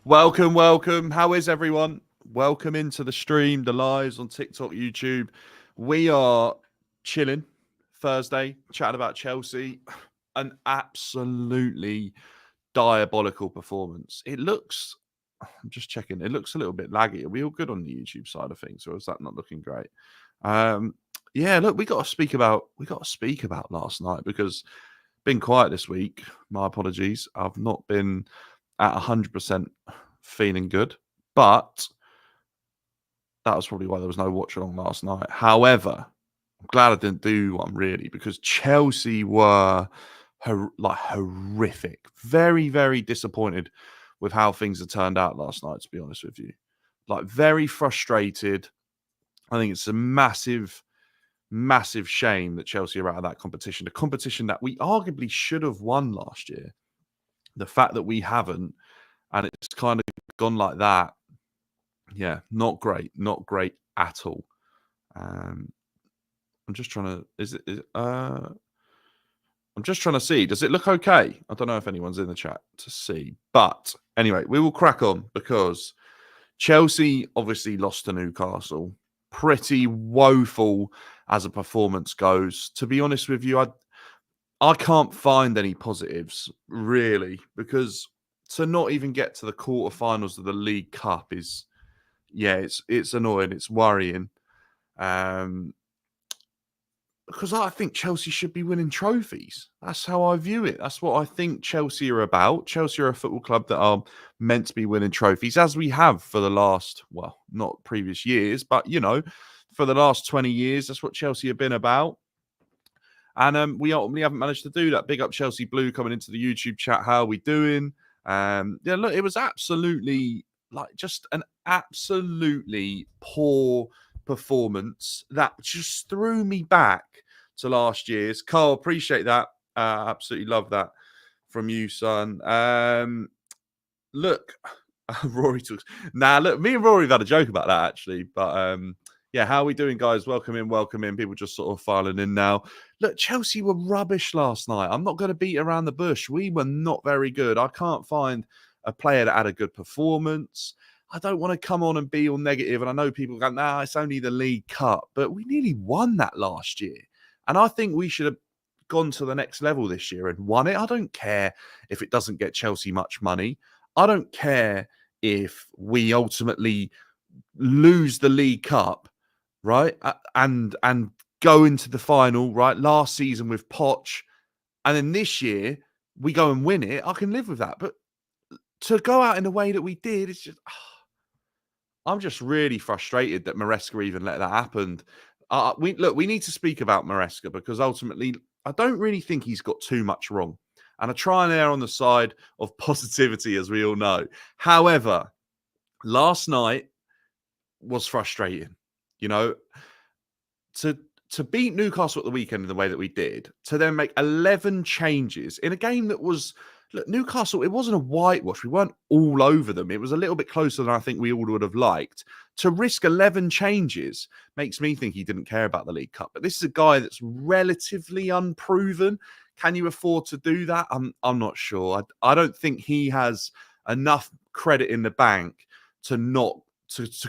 Welcome, welcome. How is everyone? Welcome into the stream, the lives on TikTok, YouTube. We are chilling Thursday, chatting about Chelsea. An absolutely diabolical performance. I'm just checking, it looks a little bit laggy. Are we all good on the YouTube side of things, or is that not looking great? Yeah, look, we got to speak about last night because been quiet this week. My apologies. I've not been at 100% feeling good, but that was probably why there was no watch along last night. However, I'm glad I didn't do one really because Chelsea were horrific. Very, very disappointed with how things had turned out last night, to be honest with you. Like, very frustrated. I think it's a massive, massive shame that Chelsea are out of that competition, a competition that we arguably should have won last year. The fact that we haven't, and it's kind of gone like that. Yeah, not great at all. I'm just trying to. I'm just trying to see. Does it look okay? I don't know if anyone's in the chat to see, but anyway, we will crack on because Chelsea obviously lost to Newcastle. Pretty woeful as a performance goes. To be honest with you, I can't find any positives really because to not even get to the quarterfinals of the League Cup is, yeah, it's annoying. It's worrying. Because I think Chelsea should be winning trophies. That's how I view it. That's what I think Chelsea are about. Chelsea are a football club that are meant to be winning trophies, as we have for the last, well, not previous years, but, for the last 20 years. That's what Chelsea have been about. And we ultimately haven't managed to do that. Big up Chelsea Blue coming into the YouTube chat. How are we doing? Yeah, look, it was absolutely, just an absolutely poor performance that just threw me back to last year's. Carl, appreciate that. Absolutely love that from you, son. Look, Rory talks. Look, me and Rory have had a joke about that actually, but yeah, how are we doing, guys? Welcome in. People just sort of filing in now. Look, Chelsea were rubbish last night. I'm not going to beat around the bush. We were not very good. I can't find a player that had a good performance. I don't want to come on and be all negative, and I know people go, nah, it's only the League Cup, but we nearly won that last year. And I think we should have gone to the next level this year and won it. I don't care if it doesn't get Chelsea much money. I don't care if we ultimately lose the League Cup, right? And go into the final, right? Last season with Poch. And then this year, we go and win it. I can live with that. But to go out in the way that we did, it's just... I'm just really frustrated that Maresca even let that happen. We need to speak about Maresca because ultimately, I don't really think he's got too much wrong. And I try and err on the side of positivity, as we all know. However, last night was frustrating. To beat Newcastle at the weekend in the way that we did, to then make 11 changes in a game that was... Look, Newcastle, it wasn't a whitewash. We weren't all over them. It was a little bit closer than I think we all would have liked. To risk 11 changes makes me think he didn't care about the League Cup. But this is a guy that's relatively unproven. Can you afford to do that? I'm not sure. I don't think he has enough credit in the bank to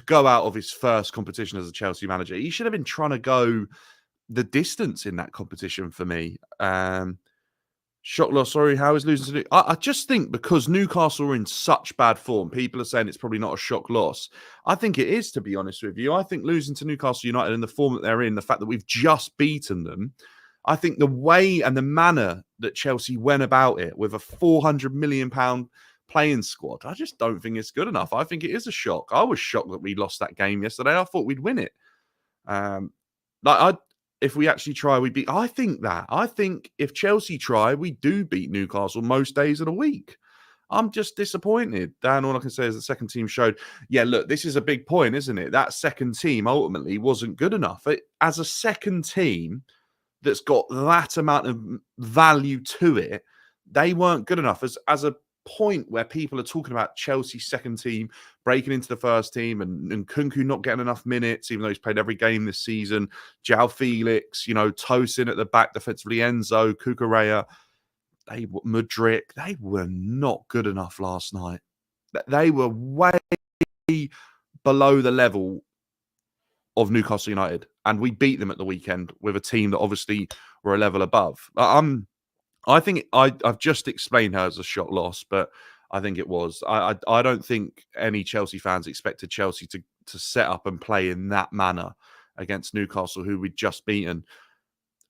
go out of his first competition as a Chelsea manager. He should have been trying to go the distance in that competition for me. Shock loss, sorry, how is losing to I just think because Newcastle are in such bad form, people are saying it's probably not a shock loss. I think it is, to be honest with you. I think losing to Newcastle United in the form that they're in, the fact that we've just beaten them, I think the way and the manner that Chelsea went about it with a £400 million playing squad, I just don't think it's good enough. I think it is a shock. I was shocked that we lost that game yesterday. I thought we'd win it. If we actually try, we beat. I think if Chelsea try, we do beat Newcastle most days of the week. I'm just disappointed. Dan, all I can say is the second team showed, yeah, look, this is a big point, isn't it? That second team ultimately wasn't good enough. As a second team that's got that amount of value to it, they weren't good enough. As a point where people are talking about Chelsea's second team breaking into the first team and Kunku not getting enough minutes, even though he's played every game this season. João Felix, Tosin at the back defensively, Enzo, Cucurella, Mudryk, they were not good enough last night. They were way below the level of Newcastle United, and we beat them at the weekend with a team that obviously were a level above. I think I've just explained how it's a shot loss, but I think it was. I don't think any Chelsea fans expected Chelsea to set up and play in that manner against Newcastle, who we'd just beaten.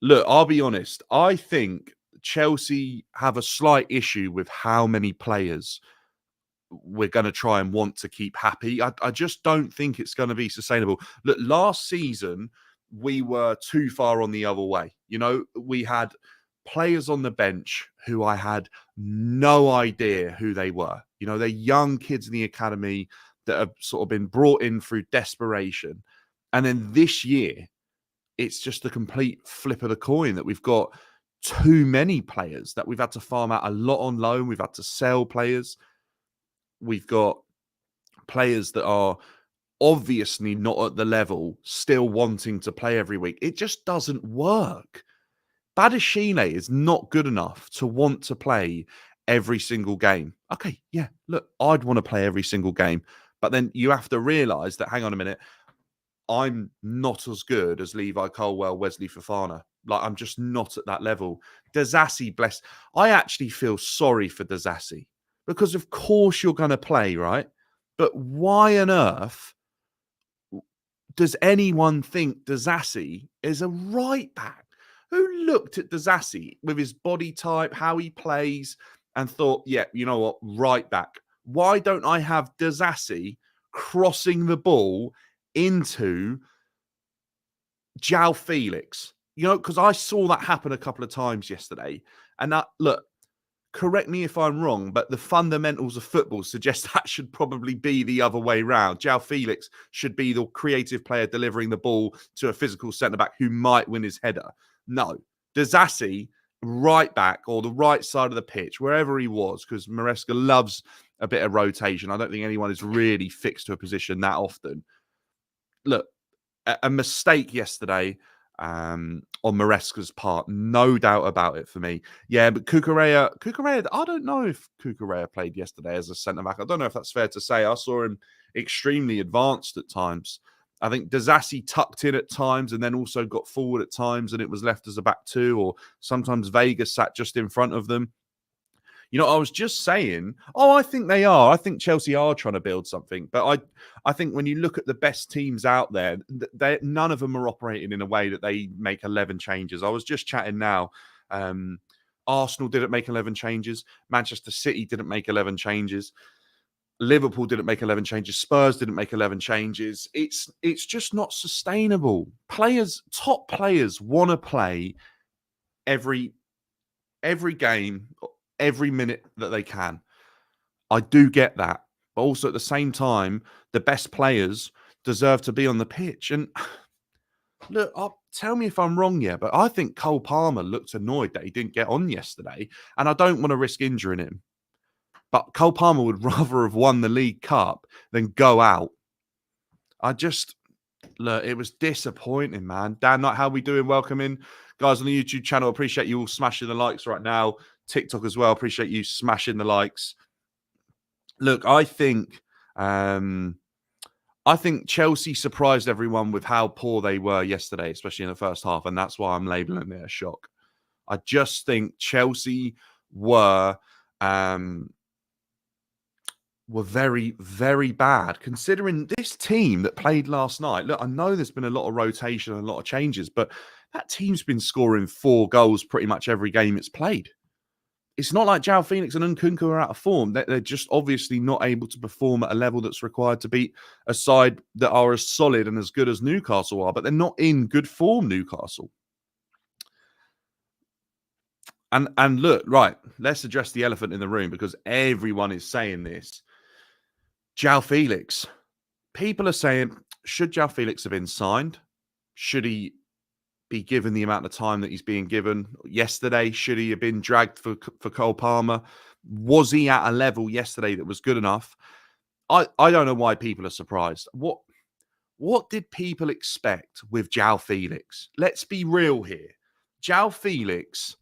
Look, I'll be honest. I think Chelsea have a slight issue with how many players we're going to try and want to keep happy. I just don't think it's going to be sustainable. Look, last season, we were too far on the other way. You know, we had players on the bench who I had no idea who they were. You know, they're young kids in the academy that have sort of been brought in through desperation. And then this year, it's just a complete flip of the coin that we've got too many players that we've had to farm out a lot on loan. We've had to sell players. We've got players that are obviously not at the level, still wanting to play every week. It just doesn't work. Badashile is not good enough to want to play every single game. Okay, yeah, look, I'd want to play every single game. But then you have to realise that, hang on a minute, I'm not as good as Levi Colwell, Wesley Fofana. Like, I'm just not at that level. Dazassi, bless. I actually feel sorry for Dazassi because, of course, you're going to play, right? But why on earth does anyone think Dazassi is a right back? Who looked at Dazassi with his body type, how he plays, and thought, yeah, you know what, right back. Why don't I have Dazassi crossing the ball into João Felix? You know, because I saw that happen a couple of times yesterday. And that, look, correct me if I'm wrong, but the fundamentals of football suggest that should probably be the other way round. João Felix should be the creative player delivering the ball to a physical centre-back who might win his header. No. Dazassi, right back or the right side of the pitch, wherever he was, because Maresca loves a bit of rotation. I don't think anyone is really fixed to a position that often. Look, a mistake yesterday on Maresca's part, no doubt about it for me. Yeah, but Cucurella, I don't know if Cucurella played yesterday as a centre-back. I don't know if that's fair to say. I saw him extremely advanced at times. I think Dazassi tucked in at times and then also got forward at times and it was left as a back two, or sometimes Vega sat just in front of them. You know, I was just saying, I think they are. I think Chelsea are trying to build something. But I think when you look at the best teams out there, none of them are operating in a way that they make 11 changes. I was just chatting now. Arsenal didn't make 11 changes. Manchester City didn't make 11 changes. Liverpool didn't make 11 changes. Spurs didn't make 11 changes. It's just not sustainable. Top players want to play every game, every minute that they can. I do get that. But also at the same time, the best players deserve to be on the pitch. And look, tell me if I'm wrong here, but I think Cole Palmer looked annoyed that he didn't get on yesterday. And I don't want to risk injuring him. But Cole Palmer would rather have won the League Cup than go out. Look, it was disappointing, man. Dan Knight, how we doing? Welcome in. Guys on the YouTube channel, appreciate you all smashing the likes right now. TikTok as well, appreciate you smashing the likes. Look, I think Chelsea surprised everyone with how poor they were yesterday, especially in the first half, and that's why I'm labelling it a shock. I just think Chelsea were very, very bad, considering this team that played last night. Look, I know there's been a lot of rotation and a lot of changes, but that team's been scoring 4 goals pretty much every game it's played. It's not like João Felix and Nkunku are out of form. They're just obviously not able to perform at a level that's required to beat a side that are as solid and as good as Newcastle are, but they're not in good form, Newcastle. And look, right, let's address the elephant in the room because everyone is saying this. João Felix. People are saying, should João Felix have been signed? Should he be given the amount of time that he's being given? Yesterday, should he have been dragged for Cole Palmer? Was he at a level yesterday that was good enough? I don't know why people are surprised. What did people expect with João Felix? Let's be real here. João Felix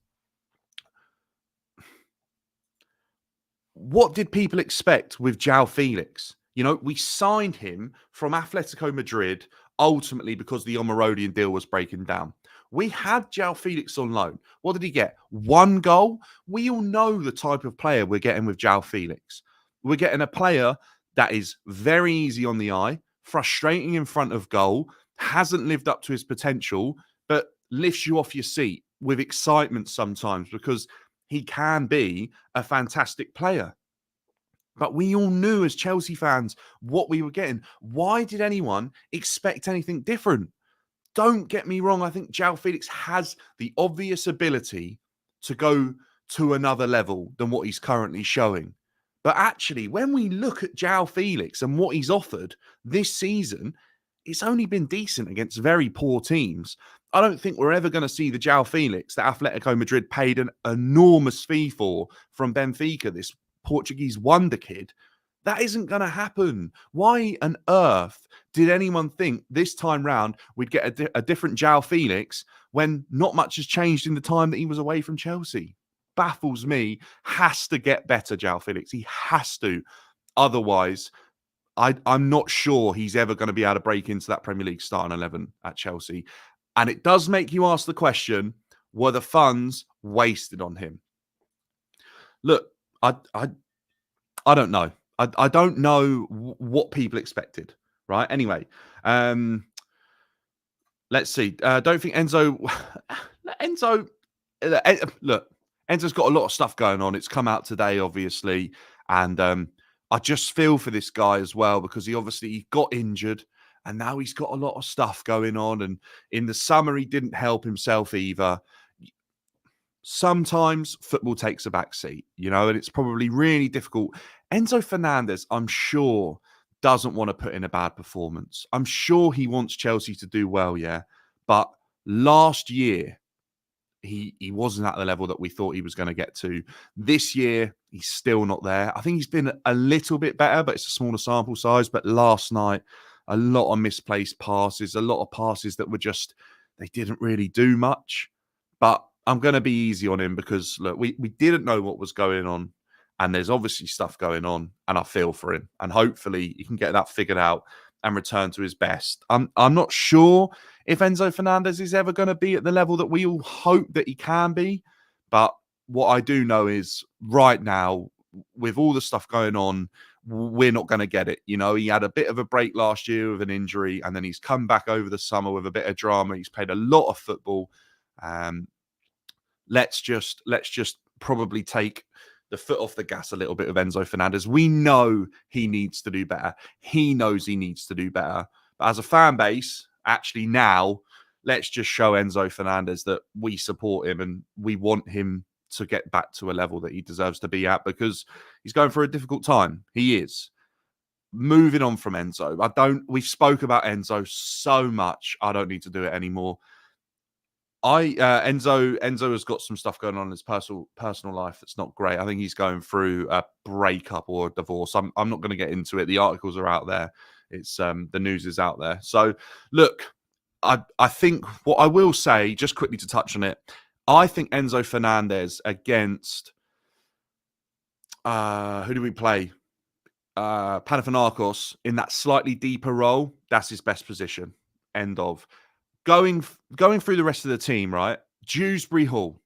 what did people expect with João Felix? You know, we signed him from Atletico Madrid ultimately because the Omarodian deal was breaking down. We had João Felix on loan. What did he get? One goal. We all know the type of player we're getting with João Felix. We're getting a player that is very easy on the eye, frustrating in front of goal, hasn't lived up to his potential, but lifts you off your seat with excitement sometimes because he can be a fantastic player. But we all knew as Chelsea fans what we were getting. Why did anyone expect anything different? Don't get me wrong. I think João Felix has the obvious ability to go to another level than what he's currently showing. But actually, when we look at João Felix and what he's offered this season, it's only been decent against very poor teams. I don't think we're ever going to see the João Felix that Atletico Madrid paid an enormous fee for from Benfica, this Portuguese wonder kid. That isn't going to happen. Why on earth did anyone think this time round we'd get a different João Felix when not much has changed in the time that he was away from Chelsea? Baffles me. Has to get better, João Felix. He has to. Otherwise, I'm not sure he's ever going to be able to break into that Premier League starting 11 at Chelsea. And it does make you ask the question, were the funds wasted on him? Look, I don't know. I don't know what people expected, right? Anyway, let's see. Don't think Enzo... Look, Enzo's got a lot of stuff going on. It's come out today, obviously. And I just feel for this guy as well because he got injured and now he's got a lot of stuff going on. And in the summer, he didn't help himself either. Sometimes football takes a back seat, you know, and it's probably really difficult. Enzo Fernandez, I'm sure, doesn't want to put in a bad performance. I'm sure he wants Chelsea to do well, yeah. But last year, he wasn't at the level that we thought he was going to get to. This year, he's still not there. I think he's been a little bit better, but it's a smaller sample size. But last night, a lot of misplaced passes, a lot of passes that were just, they didn't really do much. But I'm going to be easy on him because, look, we didn't know what was going on. And there's obviously stuff going on. And I feel for him. And hopefully he can get that figured out and return to his best. I'm not sure if Enzo Fernandez is ever going to be at the level that we all hope that he can be. But what I do know is right now, with all the stuff going on, we're not going to get it. You know, he had a bit of a break last year with an injury, and then he's come back over the summer with a bit of drama. He's played a lot of football. Let's just probably take the foot off the gas a little bit with Enzo Fernandez. We know he needs to do better. He knows he needs to do better. But as a fan base, actually now, let's just show Enzo Fernandez that we support him and we want him to get back to a level that he deserves to be at because he's going through a difficult time. He is. Moving on from Enzo. We've spoke about Enzo so much. I don't need to do it anymore. Enzo has got some stuff going on in his personal life that's not great. I think he's going through a breakup or a divorce. I'm not going to get into it. The articles are out there. It's the news is out there. So look, I think what I will say, just quickly to touch on it, I think Enzo Fernandez against who do we play? Panathinaikos in that slightly deeper role. That's his best position. End of. Going through the rest of the team, right? Dewsbury Hall.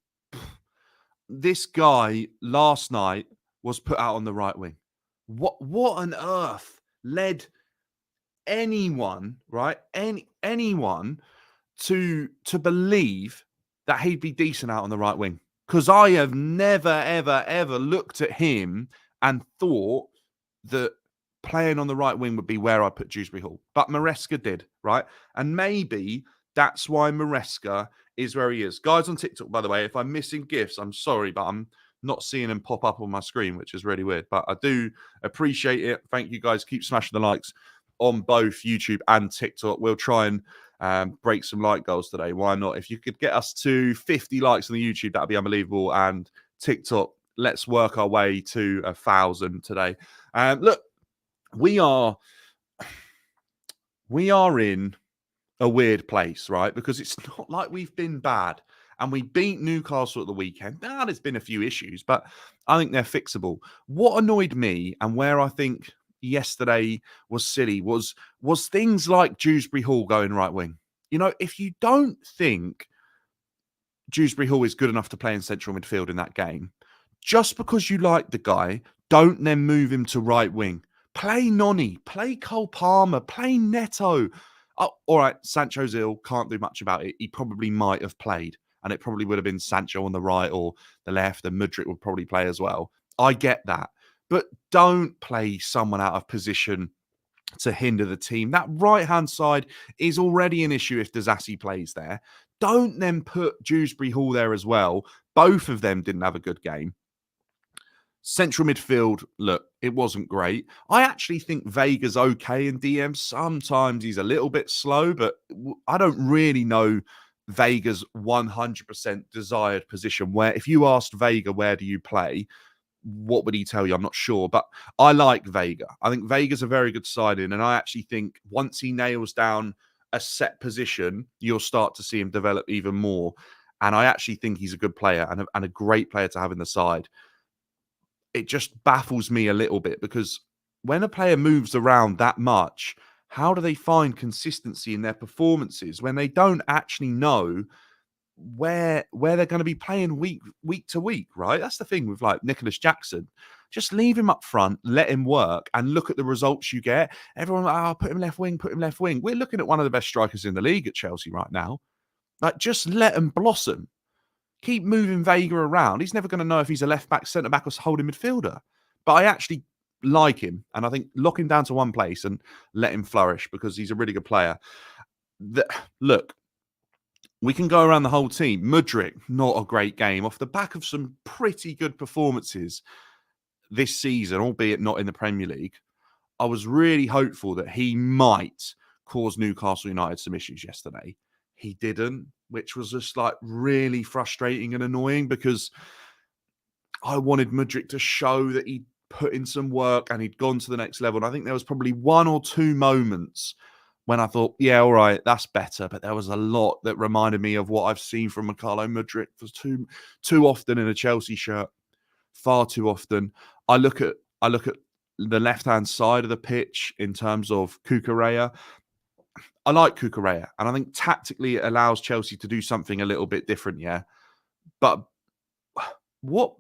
This guy last night was put out on the right wing. What on earth led anyone, right? Anyone to believe that he'd be decent out on the right wing? Because I have never, ever, ever looked at him and thought that playing on the right wing would be where I put Dewsbury Hall. But Maresca did, right? And maybe that's why Maresca is where he is. Guys on TikTok, by the way, if I'm missing GIFs, I'm sorry, but I'm not seeing them pop up on my screen, which is really weird. But I do appreciate it. Thank you, guys. Keep smashing the likes on both YouTube and TikTok. We'll try and break some like goals today. Why not? If you could get us to 50 likes on the YouTube, that'd be unbelievable. And TikTok, let's work our way to 1,000 today. Look, we are in a weird place, right? Because it's not like we've been bad. and we beat Newcastle at the weekend. Now, there's been a few issues, but I think they're fixable. What annoyed me and where I think yesterday was silly was things like Dewsbury Hall going right wing. You know, if you don't think Dewsbury Hall is good enough to play in central midfield in that game, just because you like the guy, don't then move him to right wing. Play Noni, play Cole Palmer, play Neto. Oh, all right, Sancho's ill, can't do much about it. He probably might have played, and it probably would have been Sancho on the right or the left, and Mudryk would probably play as well. I get that. But don't play someone out of position to hinder the team. That right-hand side is already an issue if Disasi plays there. Don't then put Dewsbury Hall there as well. Both of them didn't have a good game. Central midfield, look, it wasn't great. I actually think Vega's okay in DM. Sometimes he's a little bit slow, but I don't really know Vega's 100% desired position. Where if you asked Vega, where do you play? What would he tell you? I'm not sure, but I like Vega. I think Vega's a very good signing, and I actually think once he nails down a set position, you'll start to see him develop even more. And I actually think he's a good player and a great player to have in the side. It just baffles me a little bit because when a player moves around that much, how do they find consistency in their performances when they don't actually know where they're going to be playing week to week, right? That's the thing with like Nicholas Jackson. Just leave him up front, let him work, and look at the results you get. Everyone, put him left wing, put him left wing. We're looking at one of the best strikers in the league at Chelsea right now. Like, just let him blossom. Keep moving Vega around. He's never going to know if he's a left back, centre back, or holding midfielder. But I actually like him, and I think lock him down to one place and let him flourish because he's a really good player. Look, we can go around the whole team. Mudryk, not a great game off the back of some pretty good performances this season, albeit not in the Premier League. I was really hopeful that he might cause Newcastle United some issues yesterday. He didn't, which was just like really frustrating and annoying because I wanted Mudryk to show that he'd put in some work and he'd gone to the next level. And I think there was probably one or two moments when I thought, yeah, all right, that's better. But there was a lot that reminded me of what I've seen from Mykhailo Mudryk for too often in a Chelsea shirt, far too often. I look at the left-hand side of the pitch in terms of Cucurella. I like Cucurella, and I think tactically it allows Chelsea to do something a little bit different, yeah. But what?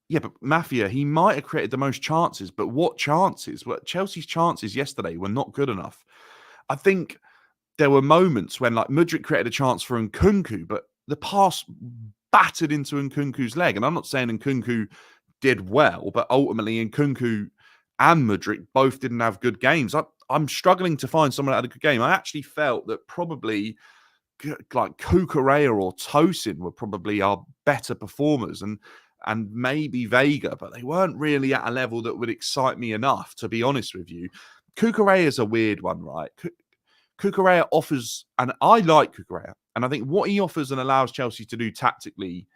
Yeah, but Mafia, he might have created the most chances, but what chances? Well, Chelsea's chances yesterday were not good enough. I think there were moments when, like, Mudryk created a chance for Nkunku, but the pass battered into Nkunku's leg. And I'm not saying Nkunku did well, but ultimately Nkunku and Mudryk both didn't have good games. I'm struggling to find someone that had a good game. I actually felt that probably like Cucurella or Tosin were probably our better performers and maybe Vega, but they weren't really at a level that would excite me enough, to be honest with you. Cucurella is a weird one, right? Cucurella offers, and I like Cucurella, and I think what he offers and allows Chelsea to do tactically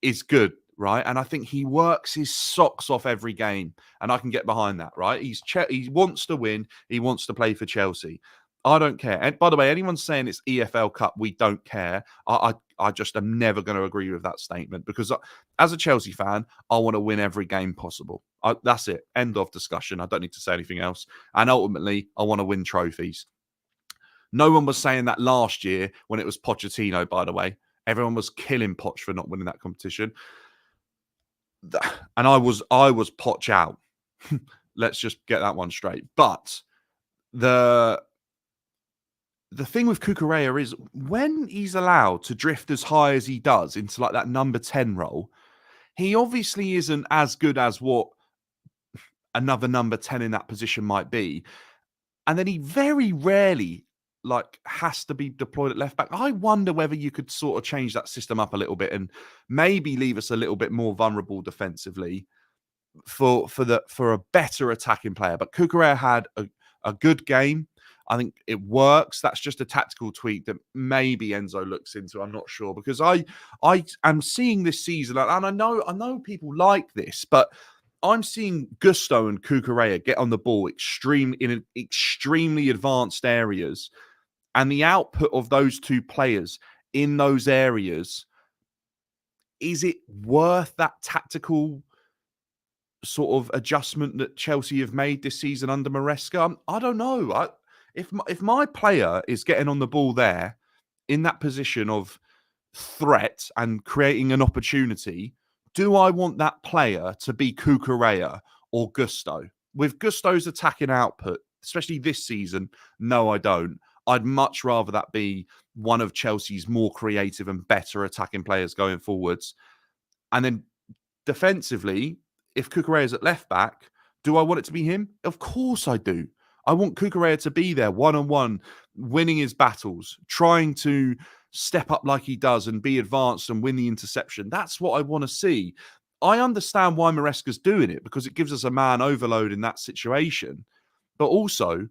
is good, right? And I think he works his socks off every game, and I can get behind that, right? He wants to win. He wants to play for Chelsea. I don't care. And by the way, anyone saying it's EFL Cup, we don't care. I just am never going to agree with that statement because as a Chelsea fan, I want to win every game possible. That's it. End of discussion. I don't need to say anything else. And ultimately, I want to win trophies. No one was saying that last year when it was Pochettino, by the way. Everyone was killing Poch for not winning that competition. And I was Poch out. Let's just get that one straight. But the thing with Cucurella is when he's allowed to drift as high as he does into like that number 10 role, he obviously isn't as good as what another number 10 in that position might be. And then he very rarely like has to be deployed at left back. I wonder whether you could sort of change that system up a little bit and maybe leave us a little bit more vulnerable defensively for a better attacking player. But Cucurella had a good game. I think it works. That's just a tactical tweak that maybe Enzo looks into. I'm not sure because I am seeing this season, and I know people like this, but I'm seeing Gusto and Cucurella get on the ball in extremely advanced areas, and the output of those two players in those areas is it worth that tactical sort of adjustment that Chelsea have made this season under Maresca? I don't know. If my player is getting on the ball there in that position of threat and creating an opportunity, do I want that player to be Cucurella or Gusto? With Gusto's attacking output, especially this season, no, I don't. I'd much rather that be one of Chelsea's more creative and better attacking players going forwards. And then defensively, if Cucurella's at left back, do I want it to be him? Of course I do. I want Cucurella to be there one-on-one, winning his battles, trying to step up like he does and be advanced and win the interception. That's what I want to see. I understand why Maresca's doing it because it gives us a man overload in that situation. But also,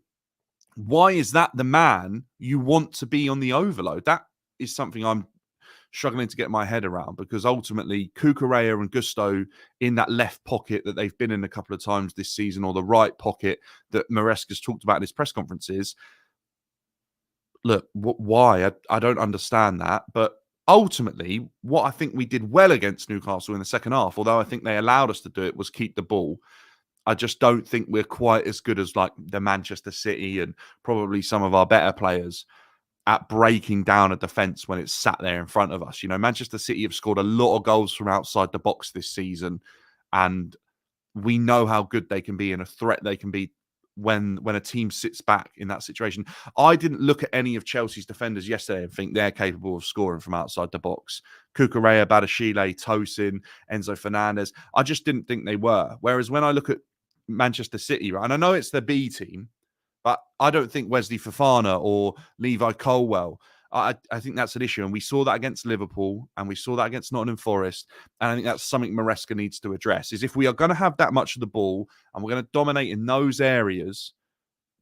why is that the man you want to be on the overload? That is something I'm struggling to get my head around because ultimately Cucurella and Gusto in that left pocket that they've been in a couple of times this season, or the right pocket that Maresca's talked about in his press conferences. Look, why? I don't understand that. But ultimately, what I think we did well against Newcastle in the second half, although I think they allowed us to do it, was keep the ball. I just don't think we're quite as good as like the Manchester City and probably some of our better players at breaking down a defence when it's sat there in front of us. You know, Manchester City have scored a lot of goals from outside the box this season, and we know how good they can be and a threat they can be when a team sits back in that situation. I didn't look at any of Chelsea's defenders yesterday and think they're capable of scoring from outside the box. Cucurella, Badiashile, Tosin, Enzo Fernandez. I just didn't think they were. Whereas when I look at Manchester City, right, and I know it's the B team, but I don't think Wesley Fofana or Levi Colwell, I think that's an issue. And we saw that against Liverpool and we saw that against Nottingham Forest. And I think that's something Maresca needs to address, is if we are going to have that much of the ball and we're going to dominate in those areas,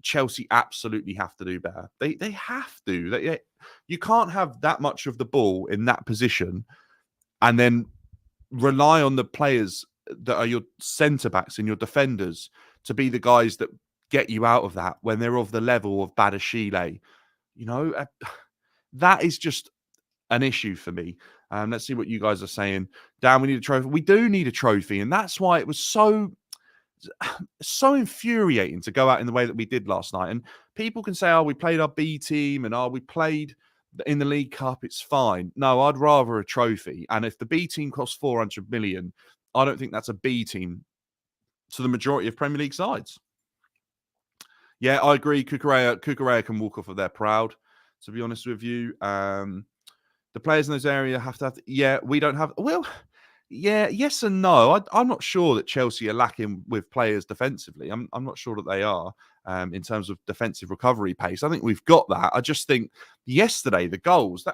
Chelsea absolutely have to do better. They have to. You can't have that much of the ball in that position and then rely on the players that are your centre-backs and your defenders to be the guys that get you out of that when they're of the level of Badiashile. You know, that is just an issue for me. Let's see what you guys are saying. Dan, we need a trophy. We do need a trophy, and that's why it was so infuriating to go out in the way that we did last night. And people can say, oh, we played our B team and we played in the League Cup, it's fine. No, I'd rather a trophy. And if the B team costs 400 million, I don't think that's a B team to the majority of Premier League sides. Yeah, I agree. Cucurella can walk off of there proud, to be honest with you. The players in those areas have to. Yeah, we don't have. Well, yeah, yes and no. I'm not sure that Chelsea are lacking with players defensively. I'm not sure that they are in terms of defensive recovery pace. I think we've got that. I just think yesterday the goals.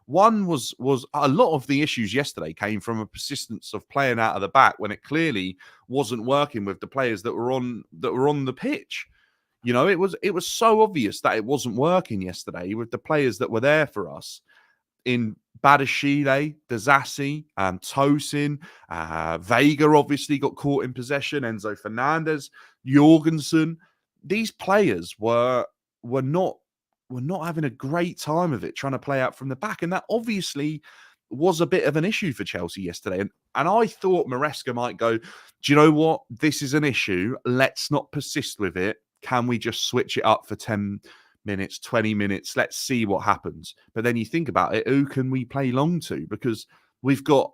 One was a lot of the issues yesterday came from a persistence of playing out of the back when it clearly wasn't working with the players that were on the pitch. You know, it was so obvious that it wasn't working yesterday with the players that were there for us. In Badiashile, Dazassi, Tosin, Vega obviously got caught in possession, Enzo Fernandez, Jorgensen. These players were not having a great time of it trying to play out from the back. And that obviously was a bit of an issue for Chelsea yesterday. And I thought Maresca might go, do you know what? This is an issue. Let's not persist with it. Can we just switch it up for 10 minutes, 20 minutes? Let's see what happens. But then you think about it, who can we play long to? Because we've got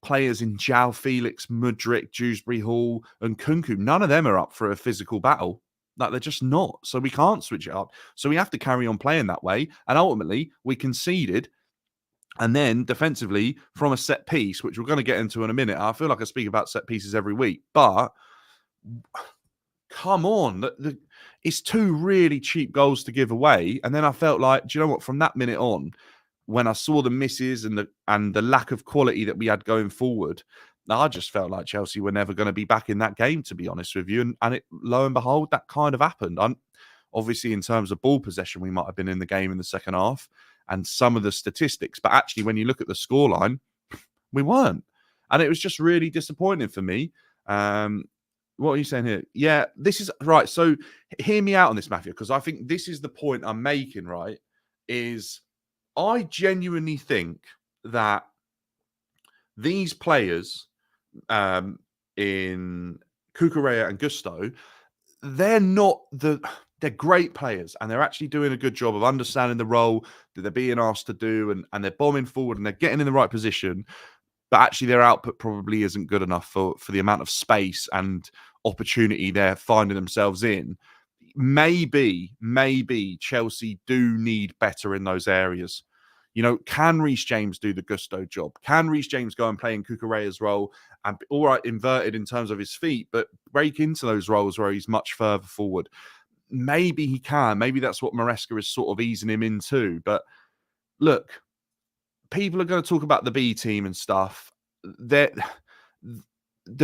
players in João Felix, Mudryk, Dewsbury Hall, and Kunku. None of them are up for a physical battle. Like, they're just not. So we can't switch it up. So we have to carry on playing that way. And ultimately, we conceded. And then defensively, from a set piece, which we're going to get into in a minute. I feel like I speak about set pieces every week, but come on. It's two really cheap goals to give away. And then I felt like, do you know what? From that minute on, when I saw the misses and the lack of quality that we had going forward, I just felt like Chelsea were never going to be back in that game, to be honest with you. And it, lo and behold, that kind of happened. Obviously, in terms of ball possession, we might have been in the game in the second half and some of the statistics. But actually, when you look at the scoreline, we weren't. And it was just really disappointing for me. What are you saying here? Yeah, this is right. So hear me out on this, Matthew, because I think this is the point I'm making, right? Is I genuinely think that These players in Cucurella and Gusto, they're not they're great players and they're actually doing a good job of understanding the role that they're being asked to do, and they're bombing forward and they're getting in the right position, but actually their output probably isn't good enough for the amount of space and opportunity they're finding themselves in. Maybe Chelsea do need better in those areas. Can Reece James do the Gusto job? Can Reece James go and play in Cucurella's role and all right, inverted in terms of his feet, but break into those roles where he's much further forward? Maybe he can. Maybe that's what Maresca is sort of easing him into. But look, people are going to talk about the B team and stuff. The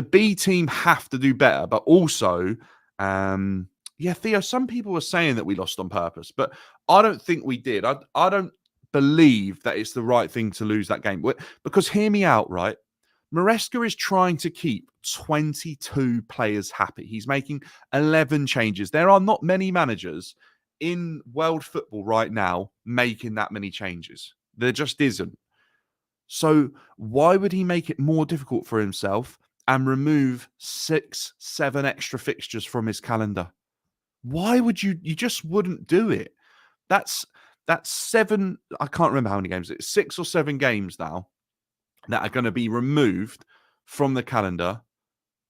B team have to do better, but also, Theo, some people were saying that we lost on purpose, but I don't think we did. I don't believe that it's the right thing to lose that game. Because hear me out, right? Maresca is trying to keep 22 players happy. He's making 11 changes. There are not many managers in world football right now making that many changes. There just isn't. So why would he make it more difficult for himself and remove 6-7 extra fixtures from his calendar? Why would you just wouldn't do it? That's 7, I can't remember how many games, it's 6 or 7 games now that are going to be removed from the calendar.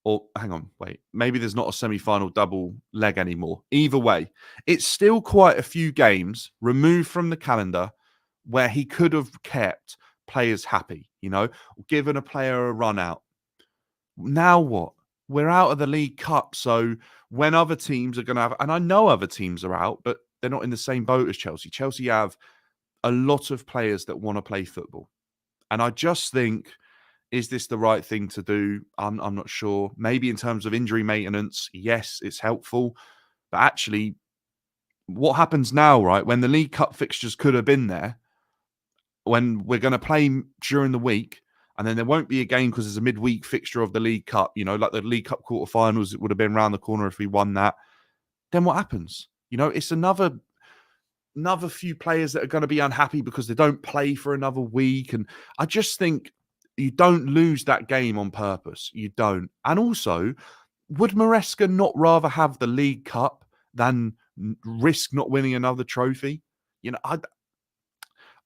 Or hang on, wait, maybe there's not a semi-final double leg anymore. Either way, it's still quite a few games removed from the calendar where he could have kept players happy, given a player a run out. Now what? We're out of the League Cup. So when other teams are going to have, and I know other teams are out, but they're not in the same boat as Chelsea. Chelsea have a lot of players that want to play football. And I just think, is this the right thing to do? I'm not sure. Maybe in terms of injury maintenance, yes, it's helpful. But actually, what happens now, right, when the League Cup fixtures could have been there, when we're going to play during the week, and then there won't be a game because there's a midweek fixture of the League Cup, like the League Cup quarterfinals, it would have been around the corner if we won that. Then what happens? It's another few players that are going to be unhappy because they don't play for another week. And I just think you don't lose that game on purpose. You don't. And also, would Maresca not rather have the League Cup than risk not winning another trophy?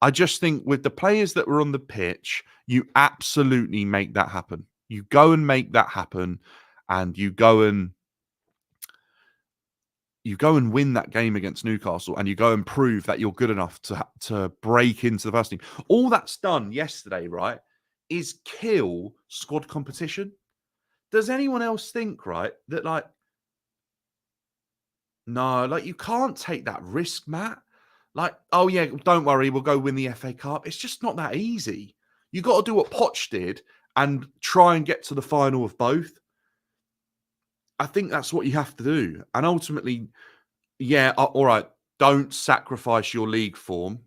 I just think with the players that were on the pitch, you absolutely make that happen. You go and make that happen, and you go and win that game against Newcastle, and you go and prove that you're good enough to break into the first team. All that's done yesterday, right, is kill squad competition. Does anyone else think, right, that no, you can't take that risk, Matt? Oh yeah, don't worry, we'll go win the FA Cup. It's just not that easy. You got to do what Poch did and try and get to the final of both. I think that's what you have to do. And ultimately, yeah, all right, don't sacrifice your league form.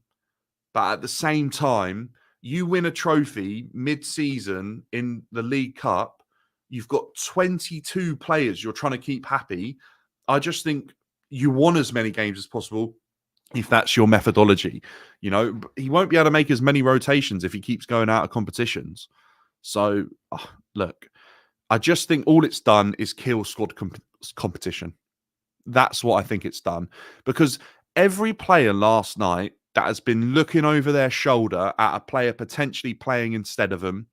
But at the same time, you win a trophy mid-season in the League Cup, you've got 22 players you're trying to keep happy. I just think you want as many games as possible if that's your methodology. He won't be able to make as many rotations if he keeps going out of competitions. So, look, I just think all it's done is kill squad competition. That's what I think it's done. Because every player last night that has been looking over their shoulder at a player potentially playing instead of them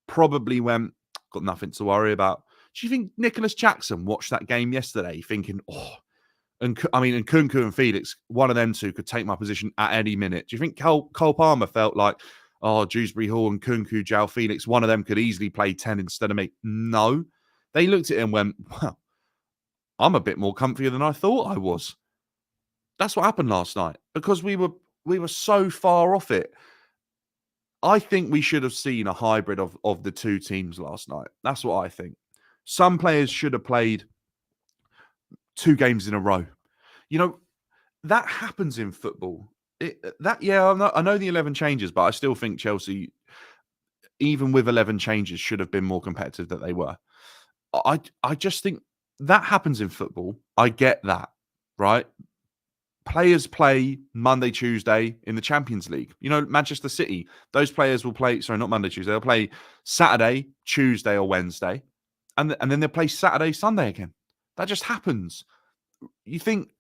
probably went, got nothing to worry about. Do you think Nicholas Jackson watched that game yesterday thinking, and Nkunku and Felix, one of them two could take my position at any minute? Do you think Cole Palmer felt like, Dewsbury Hall and Nkunku, João Felix, one of them could easily play 10 instead of me? No. They looked at it and went, well, I'm a bit more comfier than I thought I was. That's what happened last night because we were so far off it. I think we should have seen a hybrid of the two teams last night. That's what I think. Some players should have played 2 games in a row. That happens in football. I know the 11 changes, but I still think Chelsea, even with 11 changes, should have been more competitive than they were. I just think that happens in football. I get that, right? players play Monday, Tuesday in the Champions League. You know, Manchester City, those players will play, sorry, not Monday, Tuesday, they'll play Saturday, Tuesday, or Wednesday, and then they'll play Saturday, Sunday again. That just happens. You think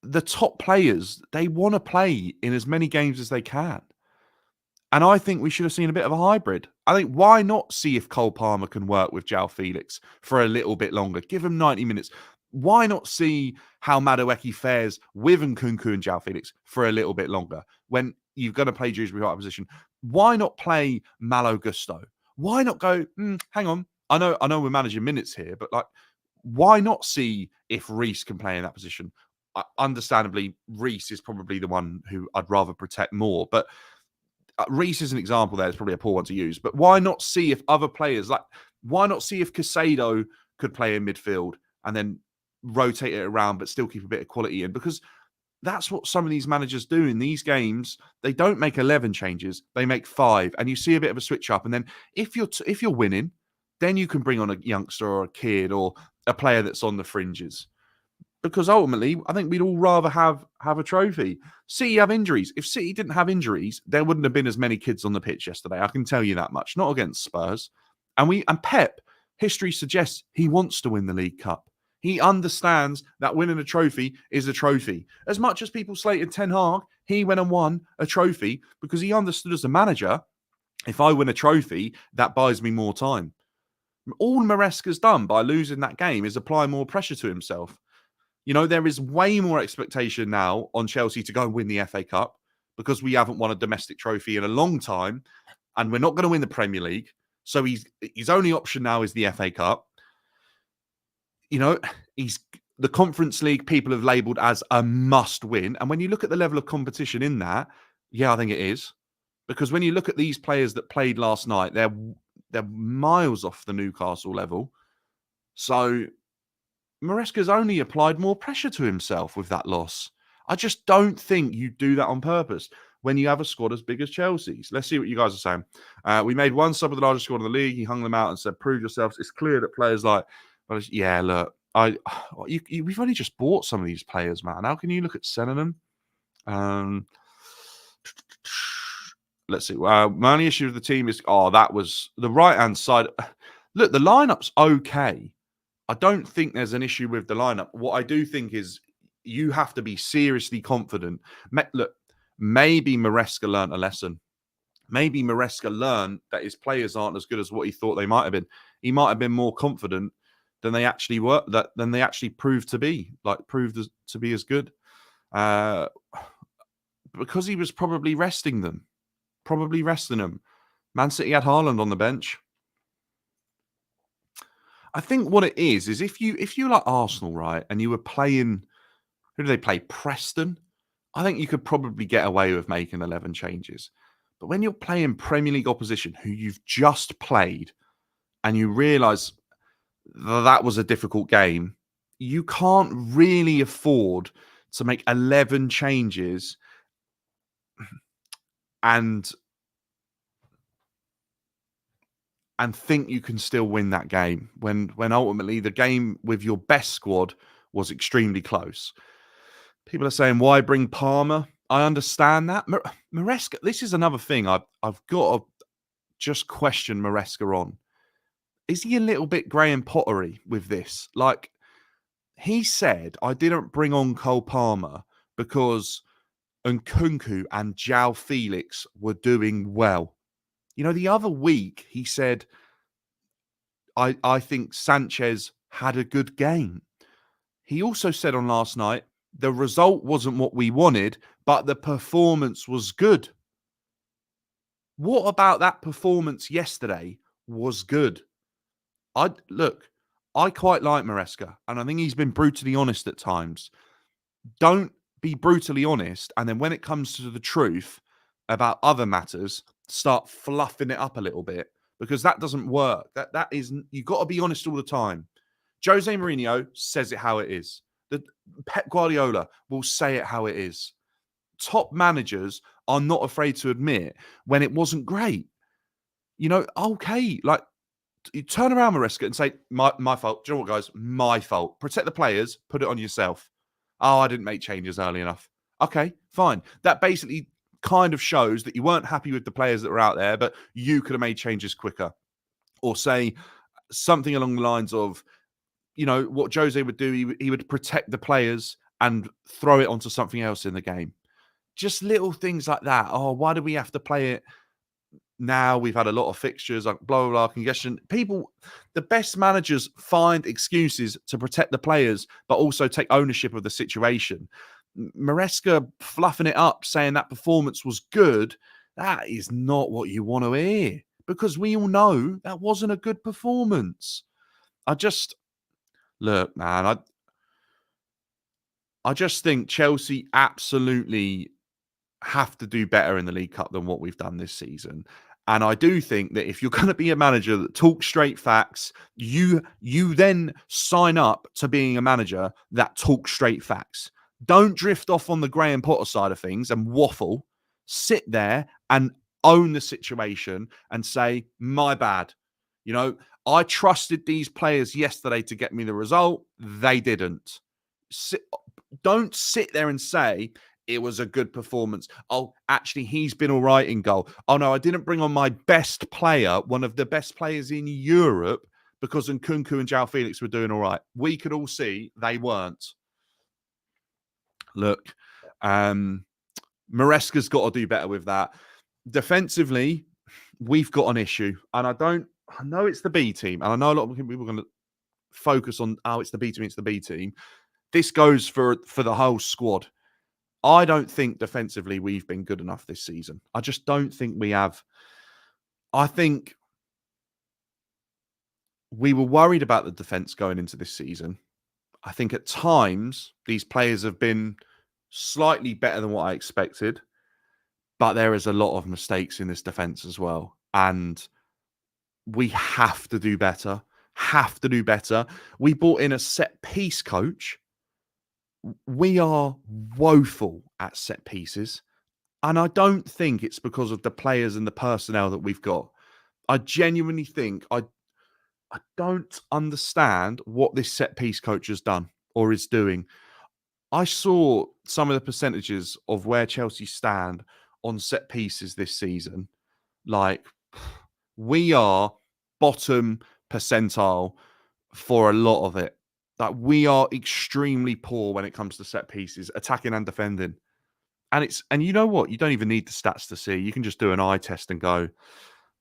the top players, they want to play in as many games as they can. And I think we should have seen a bit of a hybrid. I think why not see if Cole Palmer can work with João Felix for a little bit longer? Give him 90 minutes. Why not see how Madueke fares with Nkunku and João Felix for a little bit longer when you're going to play Dewsbury High position? Why not play Malo Gusto? Why not go, hang on, I know we're managing minutes here, but like, why not see if Reece can play in that position? Understandably, Reece is probably the one who I'd rather protect more, but Reece is an example there. It's probably a poor one to use, but why not see if other players, like, why not see if Casado could play in midfield and then rotate it around, but still keep a bit of quality in? Because that's what some of these managers do in these games. They don't make 11 changes; they make 5, and you see a bit of a switch up. And then if you're winning, then you can bring on a youngster or a kid or a player that's on the fringes. Because ultimately, I think we'd all rather have a trophy. City have injuries. If City didn't have injuries, there wouldn't have been as many kids on the pitch yesterday. I can tell you that much. Not against Spurs. And Pep, history suggests he wants to win the League Cup. He understands that winning a trophy is a trophy. As much as people slated Ten Hag, he went and won a trophy because he understood as a manager, if I win a trophy, that buys me more time. All Maresca's done by losing that game is apply more pressure to himself. You know, there is way more expectation now on Chelsea to go and win the FA Cup because we haven't won a domestic trophy in a long time and we're not going to win the Premier League. So his only option now is the FA Cup. You know, the Conference League people have labelled as a must win. And when you look at the level of competition in that, yeah, I think it is. Because when you look at these players that played last night, they're miles off the Newcastle level. So Maresca's only applied more pressure to himself with that loss. I just don't think you do that on purpose when you have a squad as big as Chelsea's. Let's see what you guys are saying. We made one sub of the largest squad in the league. He hung them out and said, prove yourselves. It's clear that players like, well, yeah, look, we've only just bought some of these players, man. How can you look at selling them? Let's see. My only issue with the team is, that was the right-hand side. Look, the lineup's okay. I don't think there's an issue with the lineup. What I do think is you have to be seriously confident. Look, maybe Maresca learned a lesson. Maybe Maresca learned that his players aren't as good as what he thought they might have been. He might have been more confident than they actually were, than they actually proved to be, to be as good. Because he was probably resting them. Man City had Haaland on the bench. I think what it is if you like Arsenal, right, and you were playing, who do they play? Preston. I think you could probably get away with making 11 changes. But when you're playing Premier League opposition who you've just played and you realise that was a difficult game, you can't really afford to make 11 changes and think you can still win that game when ultimately the game with your best squad was extremely close. People are saying, why bring Palmer? I understand that. Maresca, this is another thing I've got to just question Maresca on. Is he a little bit Graham Pottery with this? Like, he said, I didn't bring on Cole Palmer because Nkunku and João Felix were doing well. You know, the other week he said, I think Sanchez had a good game. He also said on last night, the result wasn't what we wanted, but the performance was good. What about that performance yesterday was good? I quite like Maresca, and I think he's been brutally honest at times. Don't be brutally honest, and then when it comes to the truth about other matters, start fluffing it up a little bit, because that doesn't work. That is, you've got to be honest all the time. Jose Mourinho says it how it is. Pep Guardiola will say it how it is. Top managers are not afraid to admit when it wasn't great. You know, okay, like, you turn around Maresca and say, my fault. Do you know what, guys? My fault. Protect the players. Put it on yourself. Oh, I didn't make changes early enough. Okay, fine. That basically kind of shows that you weren't happy with the players that were out there, but you could have made changes quicker. Or say something along the lines of, what Jose would do, he would protect the players and throw it onto something else in the game. Just little things like that. Oh, why do we have to play it now? We've had a lot of fixtures, like blah, blah, blah, congestion. The best managers find excuses to protect the players, but also take ownership of the situation. Maresca fluffing it up, saying that performance was good, that is not what you want to hear, because we all know that wasn't a good performance. Look, man, I just think Chelsea absolutely have to do better in the League Cup than what we've done this season. And I do think that if you're going to be a manager that talks straight facts, you then sign up to being a manager that talks straight facts. Don't drift off on the Graham Potter side of things and waffle. Sit there and own the situation and say, my bad. I trusted these players yesterday to get me the result. They didn't. Don't sit there and say, it was a good performance. Oh, actually, he's been all right in goal. Oh, no, I didn't bring on my best player, one of the best players in Europe, because Nkunku and João Felix were doing all right. We could all see they weren't. Look, Maresca's got to do better with that. Defensively, we've got an issue. And I know it's the B team. And I know a lot of people are going to focus on, it's the B team, it's the B team. This goes for the whole squad. I don't think defensively we've been good enough this season. I just don't think we have. I think we were worried about the defense going into this season. I think at times these players have been slightly better than what I expected, but there is a lot of mistakes in this defense as well. And we have to do better. We brought in a set piece coach. We are woeful at set pieces. And I don't think it's because of the players and the personnel that we've got. I genuinely think I don't understand what this set piece coach has done or is doing. I saw some of the percentages of where Chelsea stand on set pieces this season. Like, we are bottom percentile for a lot of it. Like, we are extremely poor when it comes to set pieces, attacking and defending. And you know what? You don't even need the stats to see. You can just do an eye test and go,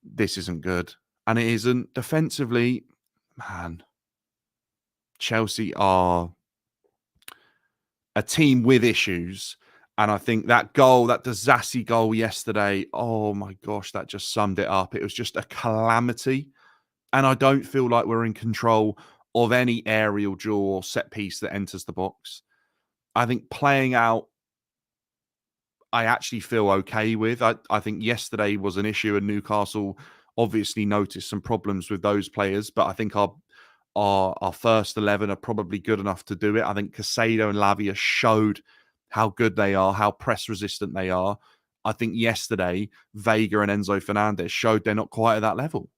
this isn't good. And it isn't. Defensively, man, Chelsea are a team with issues. And I think that Disassi goal yesterday, oh my gosh, that just summed it up. It was just a calamity. And I don't feel like we're in control of any aerial duel or set piece that enters the box. I think playing out, I actually feel okay with. I think yesterday was an issue, and Newcastle obviously noticed some problems with those players, but I think our first 11 are probably good enough to do it. I think Caicedo and Lavia showed how good they are, how press resistant they are. I think yesterday, Vega and Enzo Fernandez showed they're not quite at that level.